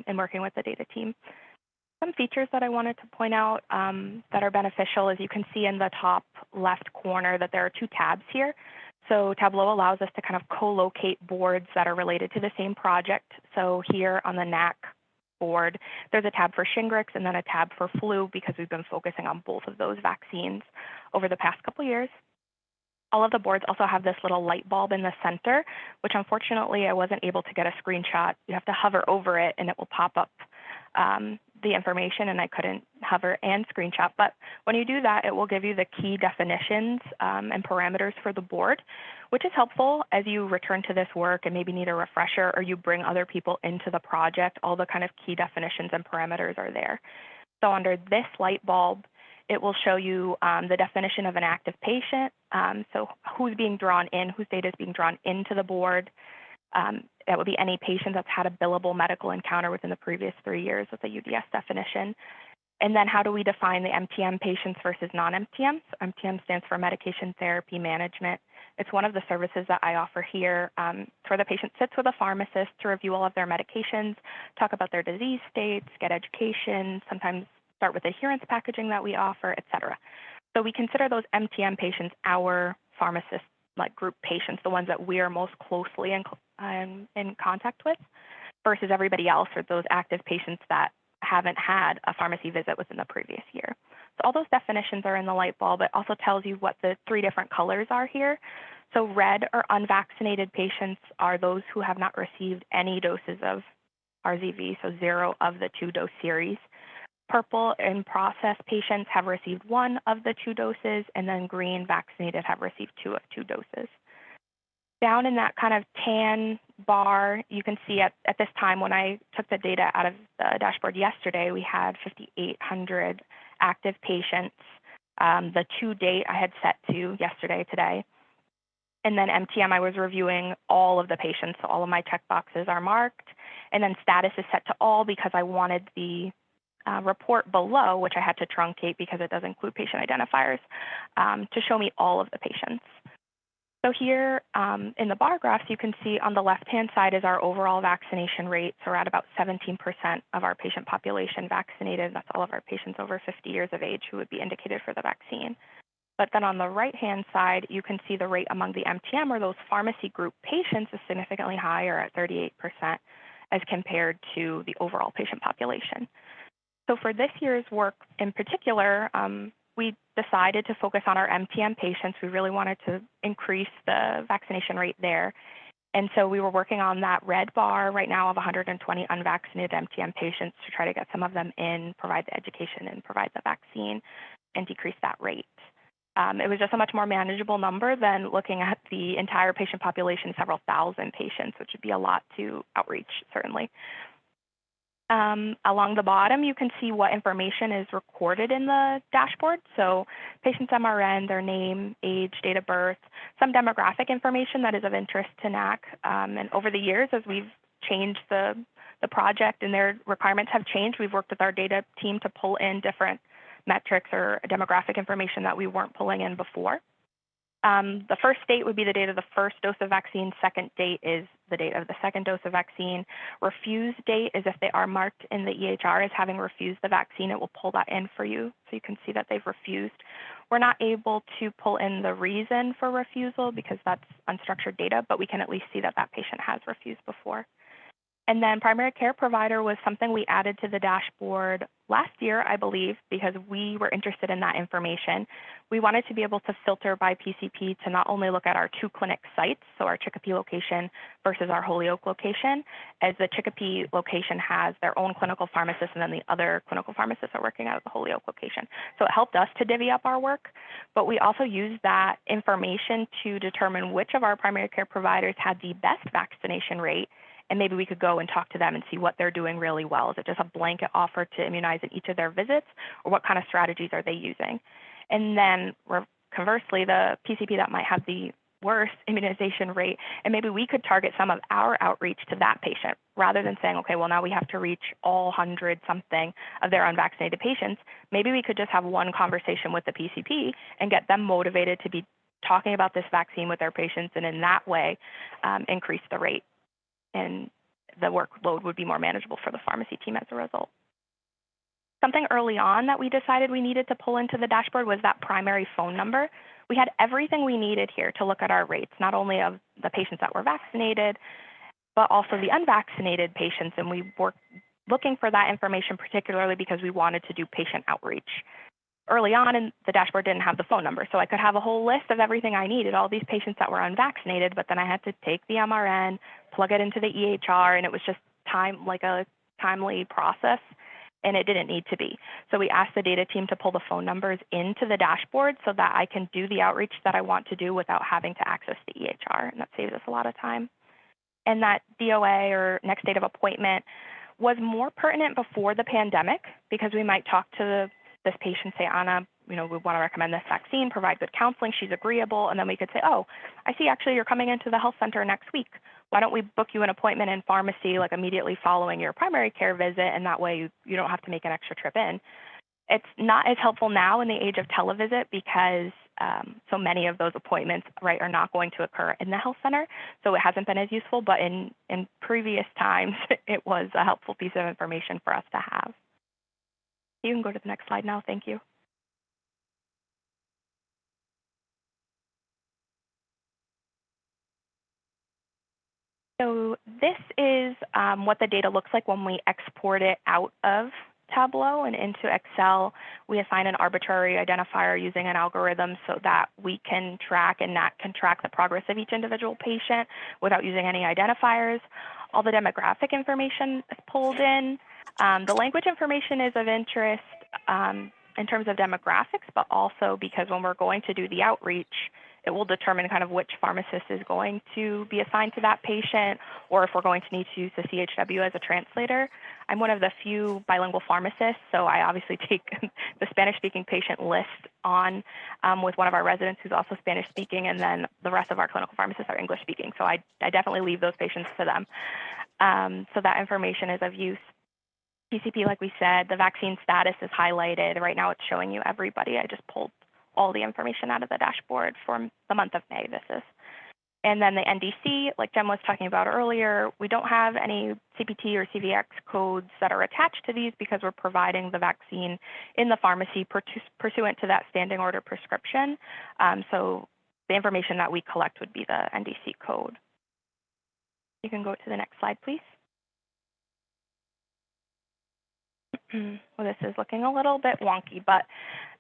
Speaker 6: in working with the data team. Some features that I wanted to point out that are beneficial, as you can see in the top left corner, that there are 2 tabs here. So Tableau allows us to kind of co-locate boards that are related to the same project. So here on the NAC board, there's a tab for Shingrix and then a tab for flu because we've been focusing on both of those vaccines over the past couple years. All of the boards also have this little light bulb in the center, which unfortunately I wasn't able to get a screenshot. You have to hover over it and it will pop up the information, and I couldn't hover and screenshot. But when you do that, it will give you the key definitions and parameters for the board, which is helpful as you return to this work and maybe need a refresher or you bring other people into the project. All the kind of key definitions and parameters are there. So under this light bulb, it will show you the definition of an active patient. So who's being drawn in, whose data is being drawn into the board. That would be any patient that's had a billable medical encounter within the previous 3 years with a UDS definition. And then how do we define the MTM patients versus non-MTM? So MTM stands for medication therapy management. It's one of the services that I offer here. Where the patient sits with a pharmacist to review all of their medications, talk about their disease states, get education, sometimes start with adherence packaging that we offer, et cetera. So we consider those MTM patients our pharmacist group patients, the ones that we are most closely in contact with, versus everybody else or those active patients that haven't had a pharmacy visit within the previous year. So all those definitions are in the light bulb. It also tells you what the 3 different colors are here. So red or unvaccinated patients are those who have not received any doses of RZV, so 0 of the 2-dose series. Purple in process patients have received 1 of the 2 doses, and then green vaccinated have received 2 of 2 doses. Down in that kind of tan bar, you can see at this time when I took the data out of the dashboard yesterday, we had 5,800 active patients. The to date I had set to yesterday, today. And then MTM, I was reviewing all of the patients, so all of my checkboxes are marked. And then status is set to all because I wanted the report below, which I had to truncate because it does include patient identifiers, to show me all of the patients. So here in the bar graphs, you can see on the left-hand side is our overall vaccination rate. So we're at about 17% of our patient population vaccinated. That's all of our patients over 50 years of age who would be indicated for the vaccine. But then on the right-hand side, you can see the rate among the MTM, or those pharmacy group patients, is significantly higher at 38% as compared to the overall patient population. So for this year's work in particular, we decided to focus on our MTM patients. We really wanted to increase the vaccination rate there. And so we were working on that red bar right now of 120 unvaccinated MTM patients to try to get some of them in, provide the education and provide the vaccine and decrease that rate. It was just a much more manageable number than looking at the entire patient population, several thousand patients, which would be a lot to outreach, certainly. Along the bottom, you can see what information is recorded in the dashboard. So patient's MRN, their name, age, date of birth, some demographic information that is of interest to NAC. And over the years, as we've changed the project and their requirements have changed, we've worked with our data team to pull in different metrics or demographic information that we weren't pulling in before. The first date would be the date of the first dose of vaccine. Second date is the date of the second dose of vaccine. Refused date is if they are marked in the EHR as having refused the vaccine, it will pull that in for you so you can see that they've refused. We're not able to pull in the reason for refusal because that's unstructured data, but we can at least see that that patient has refused before. And then primary care provider was something we added to the dashboard last year, I believe, because we were interested in that information. We wanted to be able to filter by PCP to not only look at our 2 clinic sites, so our Chicopee location versus our Holyoke location, as the Chicopee location has their own clinical pharmacist and then the other clinical pharmacists are working out of the Holyoke location. So it helped us to divvy up our work, but we also used that information to determine which of our primary care providers had the best vaccination rate. And maybe we could go and talk to them and see what they're doing really well. Is it just a blanket offer to immunize in each of their visits, or what kind of strategies are they using? And then conversely, the PCP that might have the worst immunization rate, and maybe we could target some of our outreach to that patient rather than saying, okay, well, now we have to reach all 100 something of their unvaccinated patients. Maybe we could just have one conversation with the PCP and get them motivated to be talking about this vaccine with their patients, and in that way, increase the rate. And the workload would be more manageable for the pharmacy team as a result. Something early on that we decided we needed to pull into the dashboard was that primary phone number. We had everything we needed here to look at our rates, not only of the patients that were vaccinated, but also the unvaccinated patients. And we were looking for that information particularly because we wanted to do patient outreach. Early on, and the dashboard didn't have the phone number, so I could have a whole list of everything I needed, all these patients that were unvaccinated, but then I had to take the MRN, plug it into the EHR, and it was just a timely process, and it didn't need to be. So we asked the data team to pull the phone numbers into the dashboard so that I can do the outreach that I want to do without having to access the EHR, and that saves us a lot of time. And that DOA, or next date of appointment, was more pertinent before the pandemic because we might talk to this patient, say, Anna, we want to recommend this vaccine, provide good counseling, she's agreeable, and then we could say, oh, I see actually you're coming into the health center next week. Why don't we book you an appointment in pharmacy like immediately following your primary care visit, and that way you don't have to make an extra trip in. It's not as helpful now in the age of televisit because so many of those appointments, right, are not going to occur in the health center, so it hasn't been as useful, but in previous times, it was a helpful piece of information for us to have. You can go to the next slide now. Thank you. So this is what the data looks like when we export it out of Tableau and into Excel. We assign an arbitrary identifier using an algorithm so that we can track and NAC can track the progress of each individual patient without using any identifiers. all the demographic information is pulled in. The language information is of interest in terms of demographics, but also because when we're going to do the outreach, it will determine kind of which pharmacist is going to be assigned to that patient, or if we're going to need to use the CHW as a translator. I'm one of the few bilingual pharmacists, so I obviously take the Spanish-speaking patient list on with one of our residents who's also Spanish-speaking, and then the rest of our clinical pharmacists are English-speaking. So I definitely leave those patients to them. So that information is of use. PCP, like we said, the vaccine status is highlighted. Right now it's showing you everybody. I just pulled all the information out of the dashboard for the month of May, this is. And then the NDC, like Jem was talking about earlier, we don't have any Cpt or Cvx codes that are attached to these because we're providing the vaccine in the pharmacy pursuant to that standing order prescription. So the information that we collect would be the Ndc code. You can go to the next slide, please. Well, this is looking a little bit wonky, but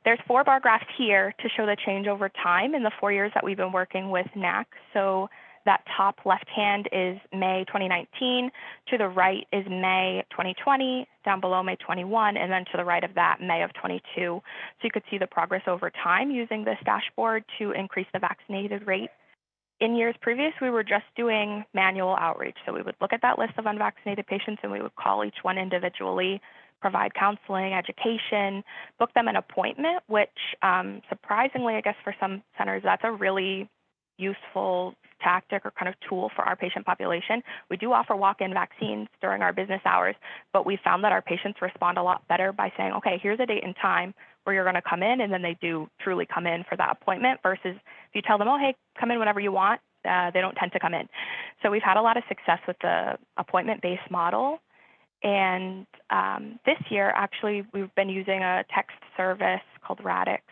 Speaker 6: there's 4 bar graphs here to show the change over time in the 4 years that we've been working with NAC. So that top left hand is May 2019, to the right is May 2020, down below May 21, and then to the right of that, May of 22. So you could see the progress over time using this dashboard to increase the vaccinated rate. In years previous, we were just doing manual outreach. So we would look at that list of unvaccinated patients and we would call each one individually, provide counseling, education, book them an appointment, which surprisingly, I guess for some centers, that's a really useful tactic or kind of tool for our patient population. We do offer walk-in vaccines during our business hours, but we found that our patients respond a lot better by saying, okay, here's a date and time where you're going to come in, and then they do truly come in for that appointment versus if you tell them, oh, hey, come in whenever you want, they don't tend to come in. So we've had a lot of success with the appointment-based model. And this year, actually, we've been using a text service called Radix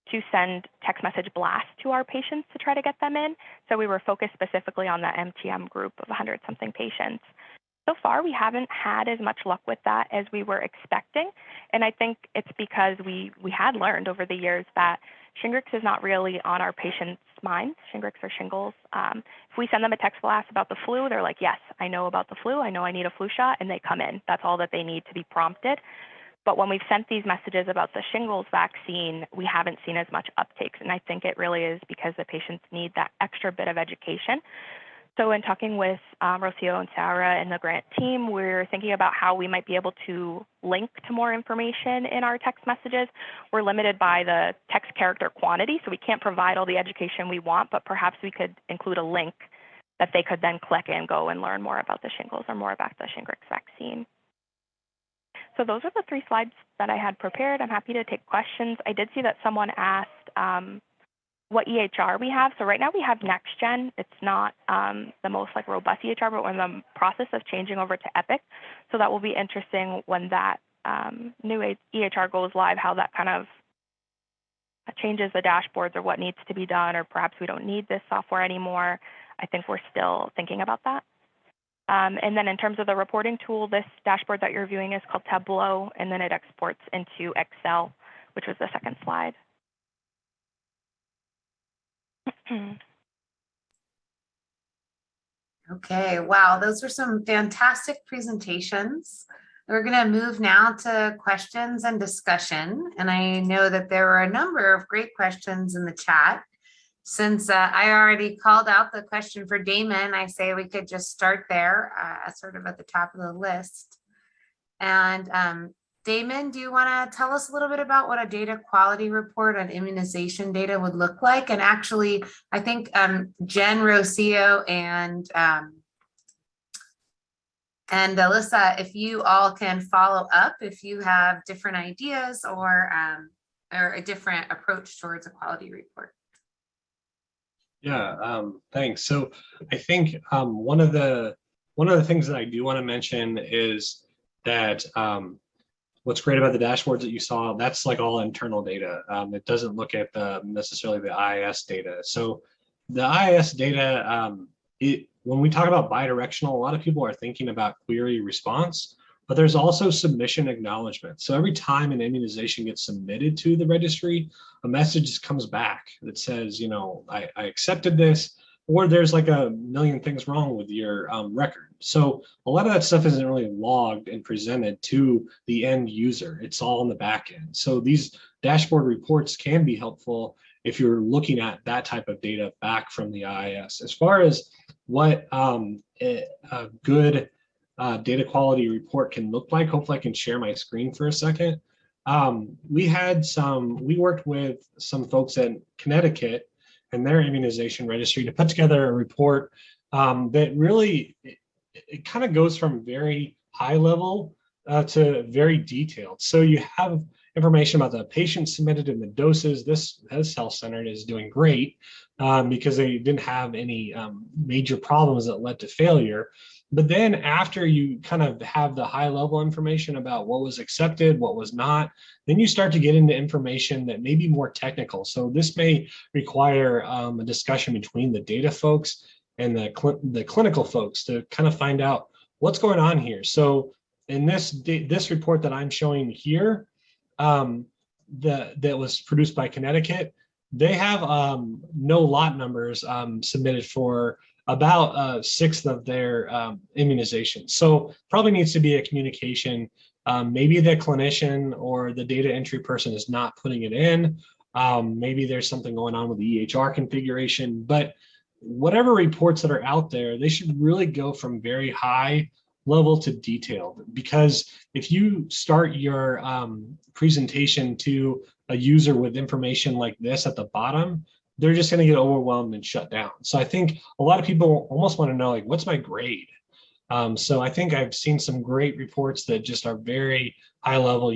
Speaker 6: to send text message blasts to our patients to try to get them in. So we were focused specifically on that MTM group of 100-something patients. So far, we haven't had as much luck with that as we were expecting. And I think it's because we had learned over the years that Shingrix is not really on our patients' minds, Shingrix or shingles. If we send them a text blast about the flu, they're like, yes, I know about the flu. I know I need a flu shot, and they come in. That's all that they need to be prompted. But when we've sent these messages about the shingles vaccine, we haven't seen as much uptake. And I think it really is because the patients need that extra bit of education. So in talking with Rocio and Sarah and the grant team, we're thinking about how we might be able to link to more information in our text messages. We're limited by the text character quantity, so we can't provide all the education we want, but perhaps we could include a link that they could then click and go and learn more about the shingles or more about the Shingrix vaccine. So those are the 3 slides that I had prepared. I'm happy to take questions. I did see that someone asked what EHR we have. So right now we have NextGen. It's not the most robust EHR, but we're in the process of changing over to Epic. So that will be interesting when that new EHR goes live, how that kind of changes the dashboards or what needs to be done, or perhaps we don't need this software anymore. I think we're still thinking about that. And then in terms of the reporting tool, this dashboard that you're viewing is called Tableau, and then it exports into Excel, which was the second slide.
Speaker 2: Okay, wow, those were some fantastic presentations. We're going to move now to questions and discussion. And I know that there were a number of great questions in the chat. Since I already called out the question for Damon, I say we could just start there, sort of at the top of the list. And Damon, do you want to tell us a little bit about what a data quality report on immunization data would look like? And actually, I think Jen, Rocio, and Alyssa, if you all can follow up, if you have different ideas or a different approach towards a quality report.
Speaker 3: Yeah, thanks. So I think one of the things that I do want to mention is that what's great about the dashboards that you saw, that's all internal data. It doesn't look at necessarily the IIS data. So the IIS data, when we talk about bidirectional, a lot of people are thinking about query response, but there's also submission acknowledgement. So every time an immunization gets submitted to the registry, a message comes back that says, I accepted this. or there's like a million things wrong with your record. So a lot of that stuff isn't really logged and presented to the end user. It's all on the back end. So these dashboard reports can be helpful if you're looking at that type of data back from the IIS. As far as what a good data quality report can look like, hopefully I can share my screen for a second. We worked with some folks in Connecticut and their immunization registry to put together a report that really, it kind of goes from very high level to very detailed. So you have information about the patient submitted and the doses. This health center is doing great because they didn't have any major problems that led to failure. But then after you kind of have the high level information about what was accepted, what was not, then you start to get into information that may be more technical. So this may require a discussion between the data folks and the clinical folks to kind of find out what's going on here. So in this report that I'm showing here, that was produced by Connecticut, they have no lot numbers submitted for about a sixth of their immunizations. So probably needs to be a communication. Maybe the clinician or the data entry person is not putting it in. Maybe there's something going on with the EHR configuration, but whatever reports that are out there, they should really go from very high level to detailed, because if you start your presentation to a user with information like this at the bottom, they're just going to get overwhelmed and shut down. So I think a lot of people almost want to know, like, what's my grade? So I think I've seen some great reports that just are very high level,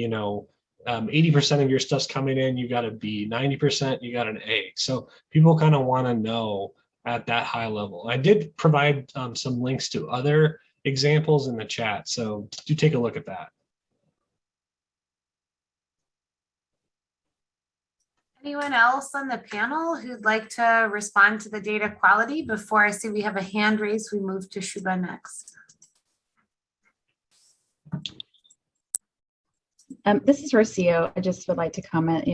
Speaker 3: 80% of your stuff's coming in, you got a B, 90% you got an A. So people kind of want to know at that high level. I did provide some links to other examples in the chat, so do take a look at that.
Speaker 2: Anyone else on the panel who'd like to respond to the data quality? Before I see we have a hand raised, we move to Shubha next.
Speaker 5: This is Rocio. I just would like to comment,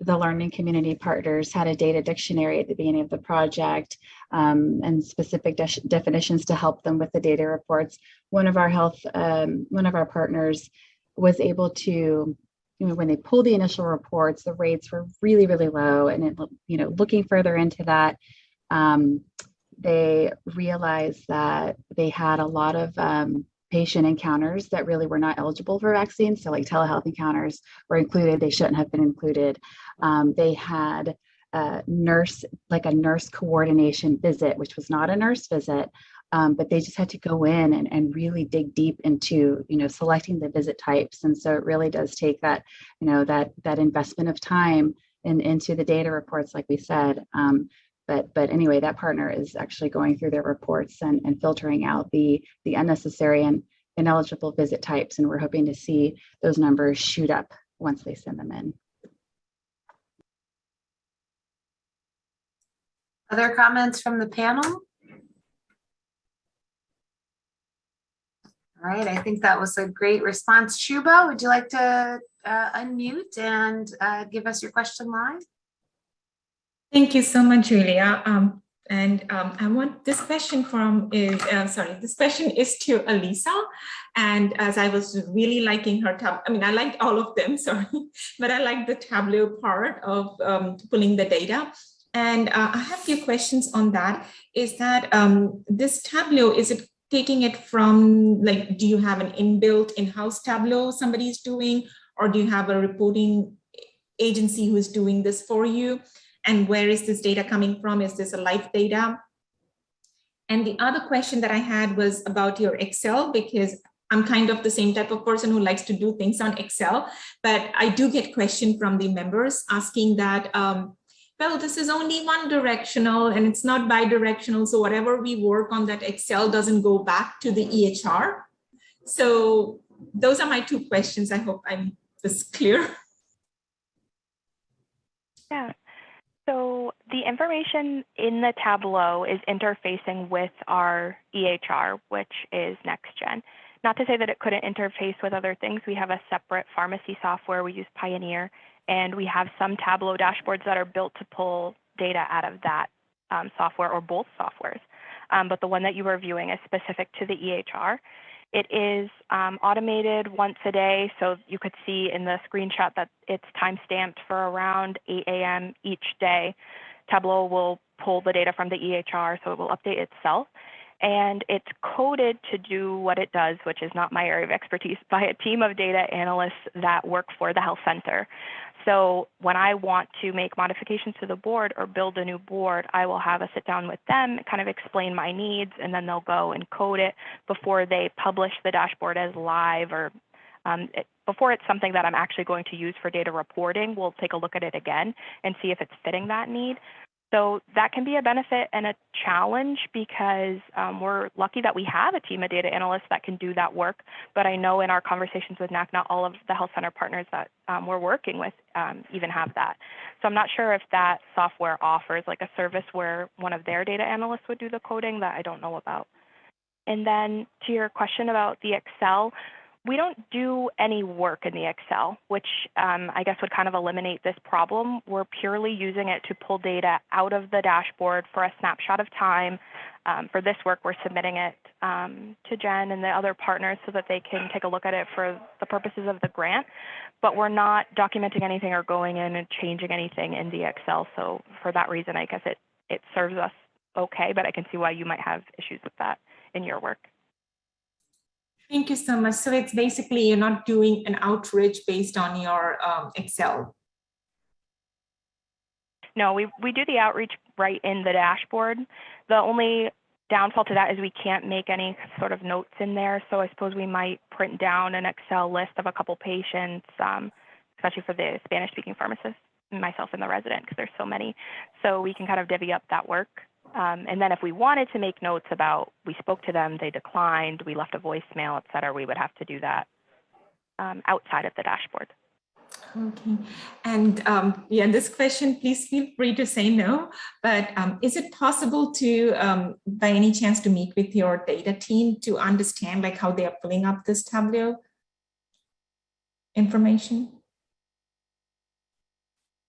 Speaker 5: the learning community partners had a data dictionary at the beginning of the project and specific definitions to help them with the data reports. One of our partners was able to, when they pulled the initial reports, the rates were really, really low. And looking further into that, they realized that they had a lot of patient encounters that really were not eligible for vaccines. So like telehealth encounters were included, they shouldn't have been included. They had a nurse coordination visit, which was not a nurse visit, but they just had to go in and really dig deep into, selecting the visit types. And so it really does take that, that investment of time into the data reports, like we said. But anyway, that partner is actually going through their reports and filtering out the unnecessary and ineligible visit types. And we're hoping to see those numbers shoot up once they send them in.
Speaker 2: Other comments from the panel? All right, I think that was a great response. Shubha, would you like to unmute and give us your question live?
Speaker 7: Thank you so much, Julia. I want this question this question is to Elisa. And as I was really liking her I liked all of them, sorry, but I liked the Tableau part of pulling the data. And I have a few questions on that. Is that this Tableau, is it taking it from, like, do you have an inbuilt in-house Tableau somebody's doing, or do you have a reporting agency who is doing this for you? And where is this data coming from? Is this a live data? And the other question that I had was about your Excel, because I'm kind of the same type of person who likes to do things on Excel, but I do get questions from the members asking that, well, this is only one directional and it's not bi-directional. So whatever we work on that Excel doesn't go back to the EHR. So those are my two questions. I hope I'm just clear.
Speaker 6: Yeah. So the information in the Tableau is interfacing with our EHR, which is NextGen. Not to say that it couldn't interface with other things. We have a separate pharmacy software. We use Pioneer, and we have some Tableau dashboards that are built to pull data out of that software or both softwares. But the one that you are viewing is specific to the EHR. It is automated once a day, so you could see in the screenshot that it's time-stamped for around 8 a.m. each day. Tableau will pull the data from the EHR, so it will update itself. And it's coded to do what it does, which is not my area of expertise, by a team of data analysts that work for the health center. So when I want to make modifications to the board or build a new board, I will have a sit down with them, kind of explain my needs, and then they'll go and code it before they publish the dashboard as live, or before it's something that I'm actually going to use for data reporting. We'll take a look at it again and see if it's fitting that need. So that can be a benefit and a challenge, because we're lucky that we have a team of data analysts that can do that work. But I know in our conversations with NAC, not all of the health center partners that we're working with even have that. So I'm not sure if that software offers like a service where one of their data analysts would do the coding. That I don't know about. And then to your question about the Excel, we don't do any work in the Excel, which I guess would kind of eliminate this problem. We're purely using it to pull data out of the dashboard for a snapshot of time. For this work, we're submitting it to Jen and the other partners so that they can take a look at it for the purposes of the grant. But we're not documenting anything or going in and changing anything in the Excel. So for that reason, I guess it serves us okay, but I can see why you might have issues with that in your work.
Speaker 7: Thank you so much. So it's basically you're not doing an outreach based on your Excel.
Speaker 6: No, we do the outreach right in the dashboard. The only downfall to that is we can't make any sort of notes in there. So I suppose we might print down an Excel list of a couple patients, especially for the Spanish-speaking pharmacist, myself and the resident, because there's so many. So we can kind of divvy up that work. And then if we wanted to make notes about we spoke to them, they declined, we left a voicemail, et cetera, we would have to do that outside of the dashboard.
Speaker 7: Okay. And yeah, this question, please feel free to say no, but is it possible to, by any chance, to meet with your data team to understand like how they are pulling up this Tableau information?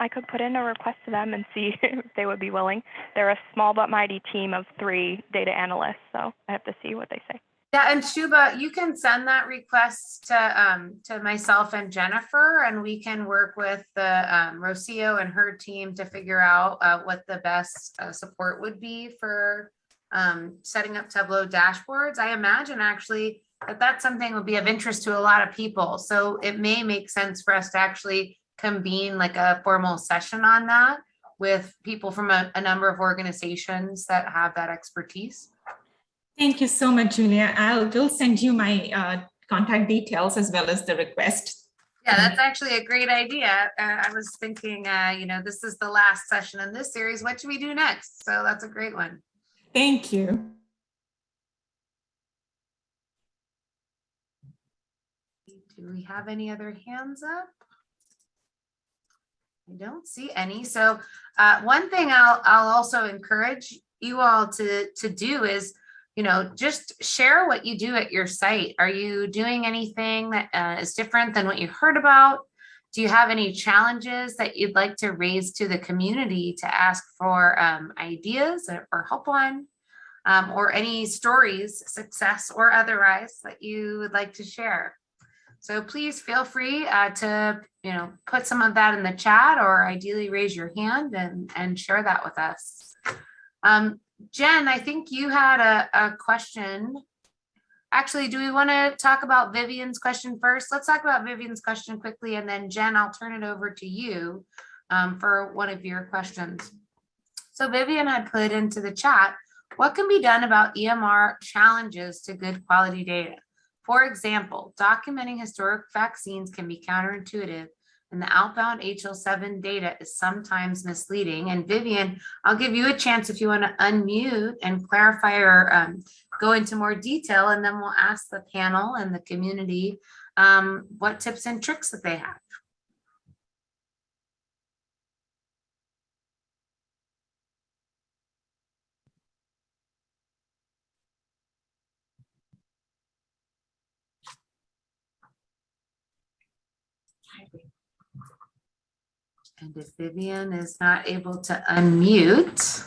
Speaker 6: I could put in a request to them and see if they would be willing. They're a small but mighty team of 3 data analysts, so I have to see what they say.
Speaker 2: Yeah, and Shuba, you can send that request to myself and Jennifer, and we can work with the Rocio and her team to figure out what the best support would be for setting up Tableau dashboards. I imagine actually that that's something that would be of interest to a lot of people. So it may make sense for us to actually convene like a formal session on that with people from a number of organizations that have that expertise.
Speaker 7: Thank you so much, Julia. I'll send you my contact details as well as the request.
Speaker 2: Yeah, that's actually a great idea. I was thinking, you know, this is the last session in this series. What should we do next? So that's a great one.
Speaker 7: Thank you.
Speaker 2: Do we have any other hands up? I don't see any. So one thing I'll also encourage you all to do is, you know, just share what you do at your site. Are you doing anything that is different than what you heard about? Do you have any challenges that you'd like to raise to the community to ask for ideas or help on? Or any stories, success or otherwise, that you would like to share? So please feel free to, you know, put some of that in the chat, or ideally raise your hand and share that with us. Jen, I think you had a question. Actually, do we want to talk about Vivian's question first? Let's talk about Vivian's question quickly, and then Jen, I'll turn it over to you for one of your questions. So Vivian had put into the chat, what can be done about EMR challenges to good quality data? For example, documenting historic vaccines can be counterintuitive, and the outbound HL7 data is sometimes misleading. And Vivian, I'll give you a chance if you want to unmute and clarify or go into more detail, and then we'll ask the panel and the community what tips and tricks that they have. And if Vivian is not able to unmute,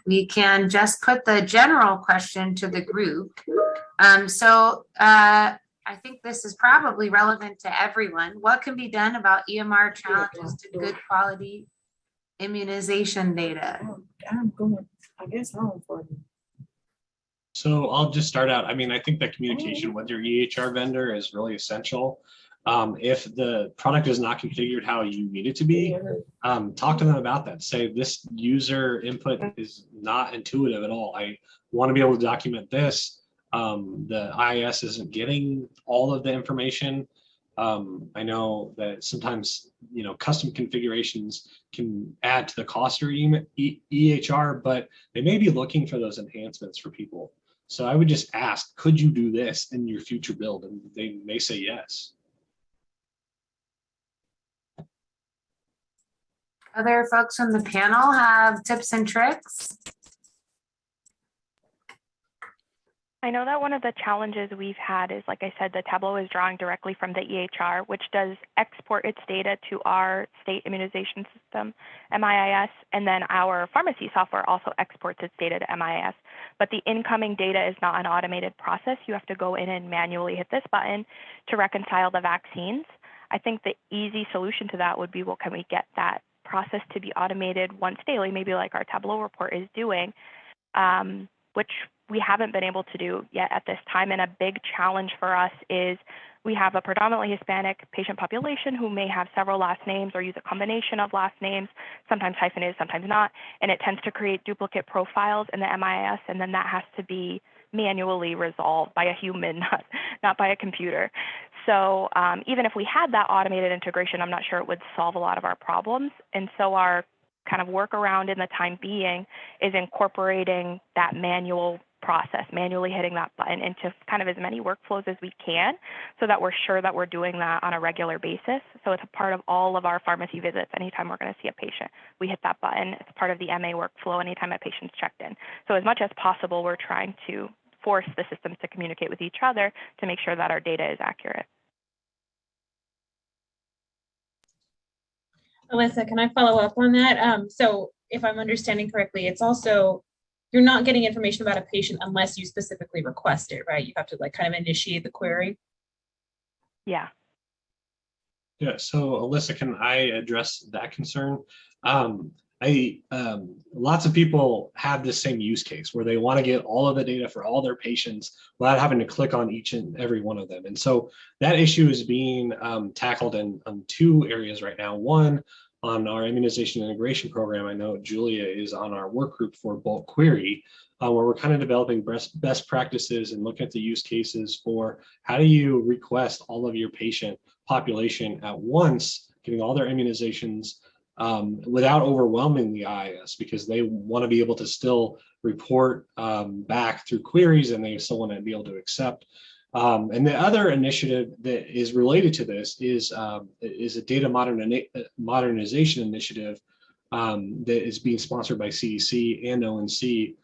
Speaker 2: we can just put the general question to the group. I think this is probably relevant to everyone. What can be done about EMR challenges to good quality immunization data?
Speaker 8: I'm going, I guess, home for you.
Speaker 3: So I'll just start out. I mean, I think that communication with your EHR vendor is really essential. If the product is not configured how you need it to be, talk to them about that. Say this user input is not intuitive at all. I want to be able to document this. The IIS isn't getting all of the information. I know that sometimes, custom configurations can add to the cost of EHR, but they may be looking for those enhancements for people. So I would just ask, could you do this in your future build? And they may say yes.
Speaker 2: Other folks from the panel have tips and tricks?
Speaker 6: I know that one of the challenges we've had is, like I said, the Tableau is drawing directly from the EHR, which does export its data to our state immunization system, MIIS, and then our pharmacy software also exports its data to MIIS. But the incoming data is not an automated process. You have to go in and manually hit this button to reconcile the vaccines. I think the easy solution to that would be, well, can we get that process to be automated once daily, maybe like our Tableau report is doing, which we haven't been able to do yet at this time. And a big challenge for us is we have a predominantly Hispanic patient population who may have several last names or use a combination of last names, sometimes hyphenated, sometimes not, and it tends to create duplicate profiles in the MIS, and then that has to be manually resolved by a human, not by a computer. So even if we had that automated integration, I'm not sure it would solve a lot of our problems. And so our kind of workaround in the time being is incorporating that manual process, manually hitting that button into kind of as many workflows as we can so that we're sure that we're doing that on a regular basis. So it's a part of all of our pharmacy visits. Anytime we're going to see a patient, we hit that button. It's part of the MA workflow anytime a patient's checked in. So as much as possible, we're trying to force the systems to communicate with each other to make sure that our data is accurate.
Speaker 4: Alyssa, can I follow up on that? So if I'm understanding correctly, it's also, you're not getting information about a patient unless you specifically request it, right? You have to like kind of initiate the query.
Speaker 6: Yeah.
Speaker 3: Yeah, so Alyssa, can I address that concern? Lots of people have this same use case where they want to get all of the data for all their patients without having to click on each and every one of them. And so that issue is being tackled in two areas right now. One, on our immunization integration program, I know Julia is on our work group for bulk query, where we're kind of developing best practices and looking at the use cases for how do you request all of your patient population at once, getting all their immunizations without overwhelming the IIS, because they want to be able to still report back through queries, and they still want to be able to accept. And the other initiative that is related to this is a data modernization initiative that is being sponsored by CDC and ONC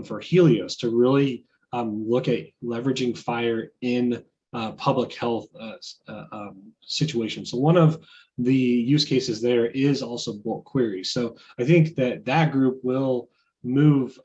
Speaker 3: for Helios to really look at leveraging FHIR in public health situations. So one of the use cases there is also bulk queries. So I think that group will move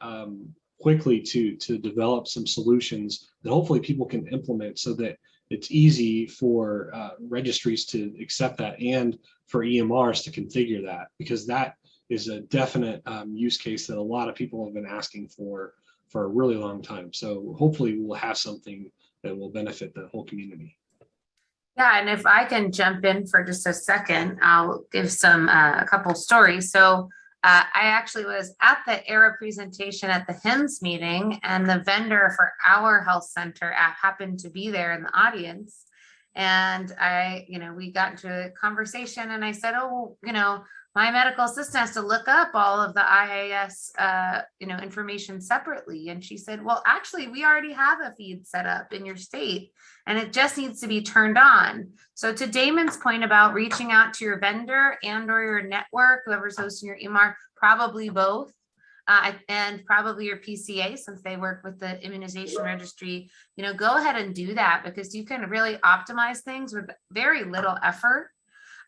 Speaker 3: quickly to develop some solutions that hopefully people can implement so that it's easy for registries to accept that and for EMRs to configure that, because that is a definite use case that a lot of people have been asking for a really long time. So hopefully we'll have something that will benefit the whole community.
Speaker 2: Yeah, and if I can jump in for just a second, I'll give a couple stories. So I actually was at the ERA presentation at the HIMSS meeting, and the vendor for our health center happened to be there in the audience. And we got into a conversation, and I said, oh, my medical assistant has to look up all of the IIS, information separately. And she said, well, actually, we already have a feed set up in your state, and it just needs to be turned on. So to Damon's point about reaching out to your vendor and or your network, whoever's hosting your EMR, probably both, and probably your PCA, since they work with the immunization registry, go ahead and do that, because you can really optimize things with very little effort.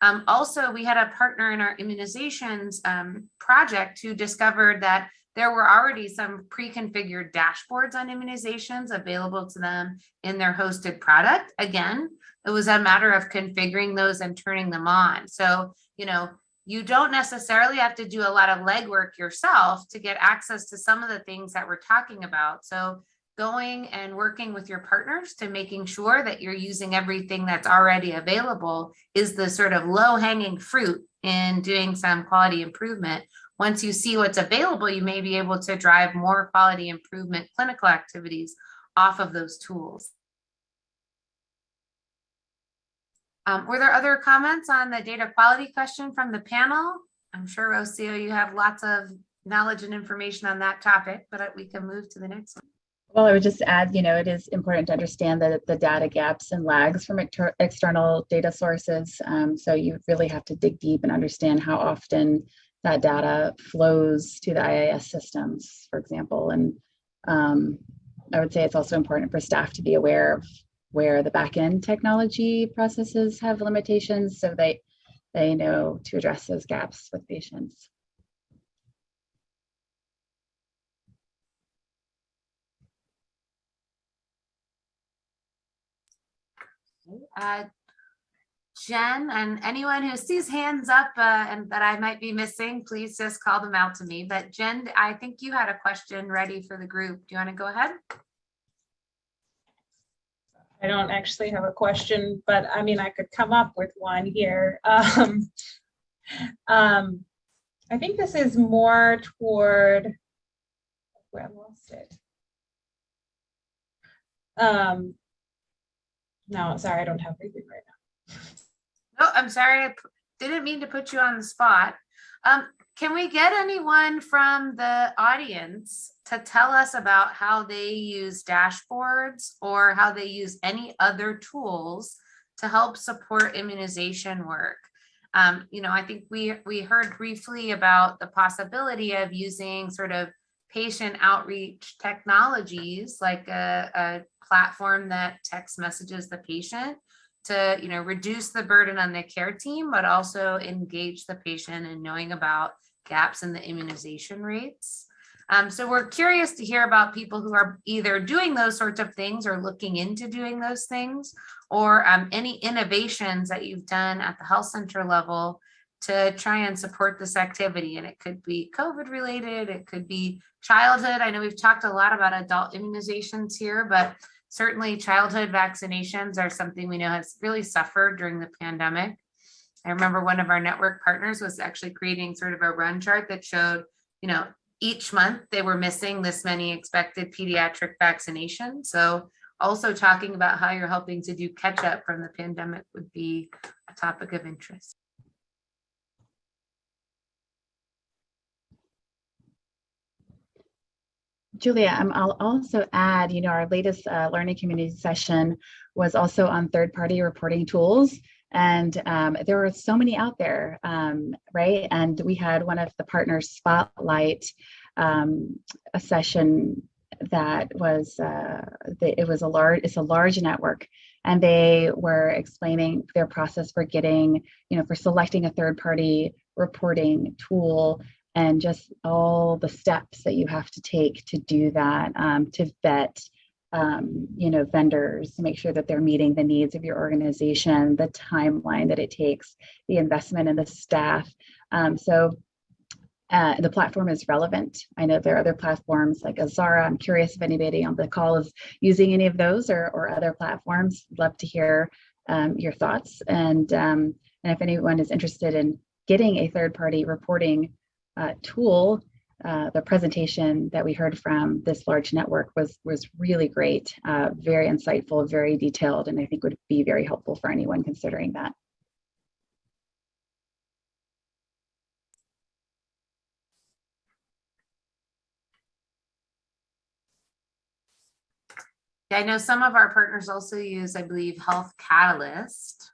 Speaker 2: Also, we had a partner in our immunizations project who discovered that there were already some pre-configured dashboards on immunizations available to them in their hosted product. Again, it was a matter of configuring those and turning them on. So, you don't necessarily have to do a lot of legwork yourself to get access to some of the things that we're talking about. So going and working with your partners to making sure that you're using everything that's already available is the sort of low-hanging fruit in doing some quality improvement. Once you see what's available, you may be able to drive more quality improvement clinical activities off of those tools. Were there other comments on the data quality question from the panel? I'm sure, Rocio, you have lots of knowledge and information on that topic, but we can move to the next one.
Speaker 5: Well, I would just add, it is important to understand the data gaps and lags from external data sources. So you really have to dig deep and understand how often that data flows to the IIS systems, for example. And I would say it's also important for staff to be aware of where the back-end technology processes have limitations so they know to address those gaps with patients.
Speaker 2: Jen, and anyone who sees hands up and that I might be missing, please just call them out to me. But Jen, I think you had a question ready for the group. Do you want to go ahead?
Speaker 4: I don't actually have a question, but I mean, I could come up with one here. I think this is more toward, where I lost it. No, sorry, I don't have anything right now.
Speaker 2: Oh, I'm sorry. I didn't mean to put you on the spot. Can we get anyone from the audience to tell us about how they use dashboards or how they use any other tools to help support immunization work? I think we heard briefly about the possibility of using sort of patient outreach technologies like a platform that text messages the patient to reduce the burden on the care team, but also engage the patient in knowing about gaps in the immunization rates. So we're curious to hear about people who are either doing those sorts of things or looking into doing those things, or any innovations that you've done at the health center level to try and support this activity. And it could be COVID related, it could be childhood. I know we've talked a lot about adult immunizations here, but certainly childhood vaccinations are something we know has really suffered during the pandemic. I remember one of our network partners was actually creating sort of a run chart that showed, each month they were missing this many expected pediatric vaccinations. So also talking about how you're helping to do catch up from the pandemic would be a topic of interest.
Speaker 5: Julia, I'll also add, our latest learning community session was also on third-party reporting tools. And there were so many out there, right? And we had one of the partners spotlight a session that was, it's a large network. And they were explaining their process for getting, for selecting a third-party reporting tool and just all the steps that you have to take to do that, to vet, vendors, to make sure that they're meeting the needs of your organization, the timeline that it takes, the investment in the staff. So the platform is relevant. I know there are other platforms like Azara. I'm curious if anybody on the call is using any of those or other platforms. Love to hear your thoughts. And if anyone is interested in getting a third-party reporting tool, the presentation that we heard from this large network was really great, very insightful, very detailed, and I think would be very helpful for anyone considering that.
Speaker 2: Yeah, I know some of our partners also use, I believe, Health Catalyst.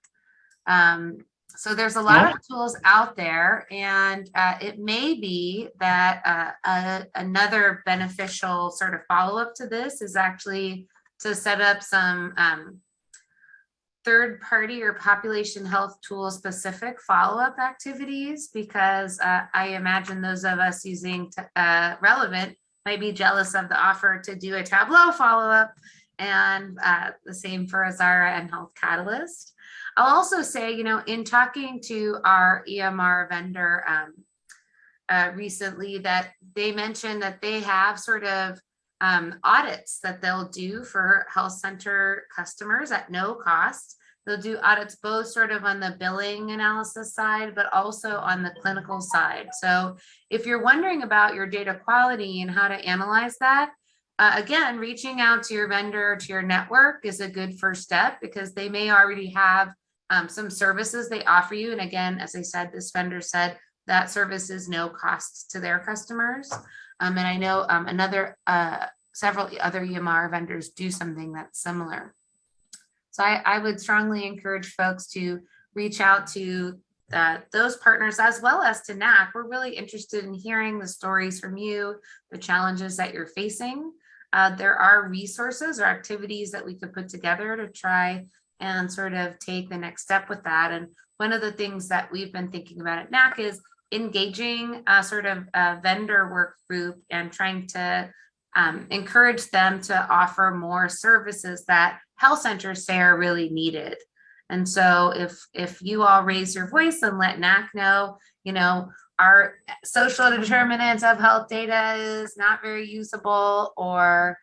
Speaker 2: So there's a lot of tools out there, and it may be that another beneficial sort of follow-up to this is actually to set up some third-party or population health tool specific follow-up activities, because I imagine those of us using Relevant might be jealous of the offer to do a Tableau follow-up, and the same for Azara and Health Catalyst. I'll also say, you know, in talking to our EMR vendor recently, that they mentioned that they have sort of audits that they'll do for health center customers at no cost. They'll do audits both sort of on the billing analysis side, but also on the clinical side. So if you're wondering about your data quality and how to analyze that, again, reaching out to your vendor, to your network is a good first step, because they may already have some services they offer you. And again, as I said, this vendor said that service is no cost to their customers. And I know several other EMR vendors do something that's similar. So I would strongly encourage folks to reach out to those partners as well as to NAC. We're really interested in hearing the stories from you, the challenges that you're facing. There are resources or activities that we could put together to try and sort of take the next step with that. And one of the things that we've been thinking about at NAC is engaging a sort of a vendor work group and trying to encourage them to offer more services that health centers say are really needed. And so if you all raise your voice and let NAC know, you know, our social determinants of health data is not very usable, or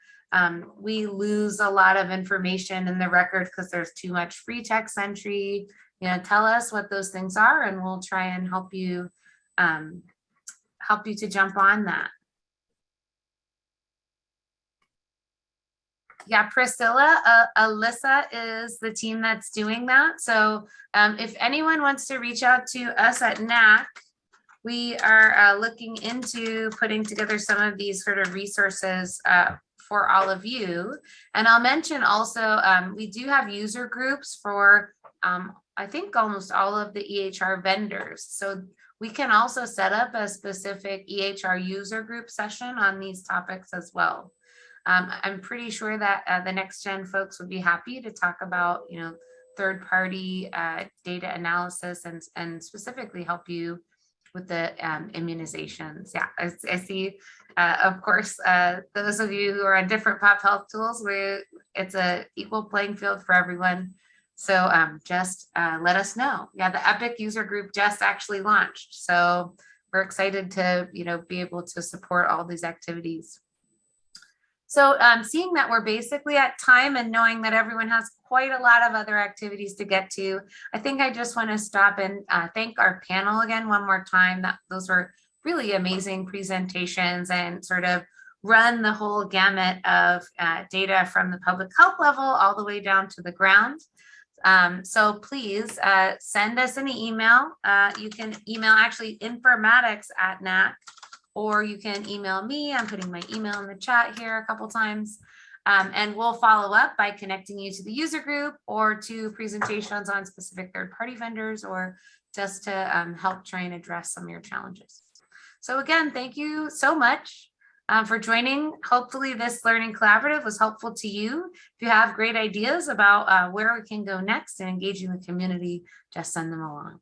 Speaker 2: we lose a lot of information in the record because there's too much free text entry, you know, tell us what those things are and we'll try and help you to jump on that. Yeah, Priscilla, Alyssa is the team that's doing that. So if anyone wants to reach out to us at NAC, we are looking into putting together some of these sort of resources for all of you. And I'll mention also, we do have user groups for, I think, almost all of the EHR vendors. So we can also set up a specific EHR user group session on these topics as well. I'm pretty sure that the next gen folks would be happy to talk about, you know, third-party data analysis and specifically help you with the immunizations. Yeah, I see, of course, those of you who are on different pop health tools, it's an equal playing field for everyone. So just let us know. Yeah, the Epic user group just actually launched. So we're excited to, you know, be able to support all these activities. So seeing that we're basically at time and knowing that everyone has quite a lot of other activities to get to, I think I just want to stop and thank our panel again one more time. Those were really amazing presentations and sort of run the whole gamut of data from the public health level all the way down to the ground. So please send us an email. You can email actually informatics@NAC. Or you can email me. I'm putting my email in the chat here a couple times. And we'll follow up by connecting you to the user group or to presentations on specific third-party vendors, or just to help try and address some of your challenges. So again, thank you so much for joining. Hopefully this learning collaborative was helpful to you. If you have great ideas about where we can go next and engaging the community, just send them along.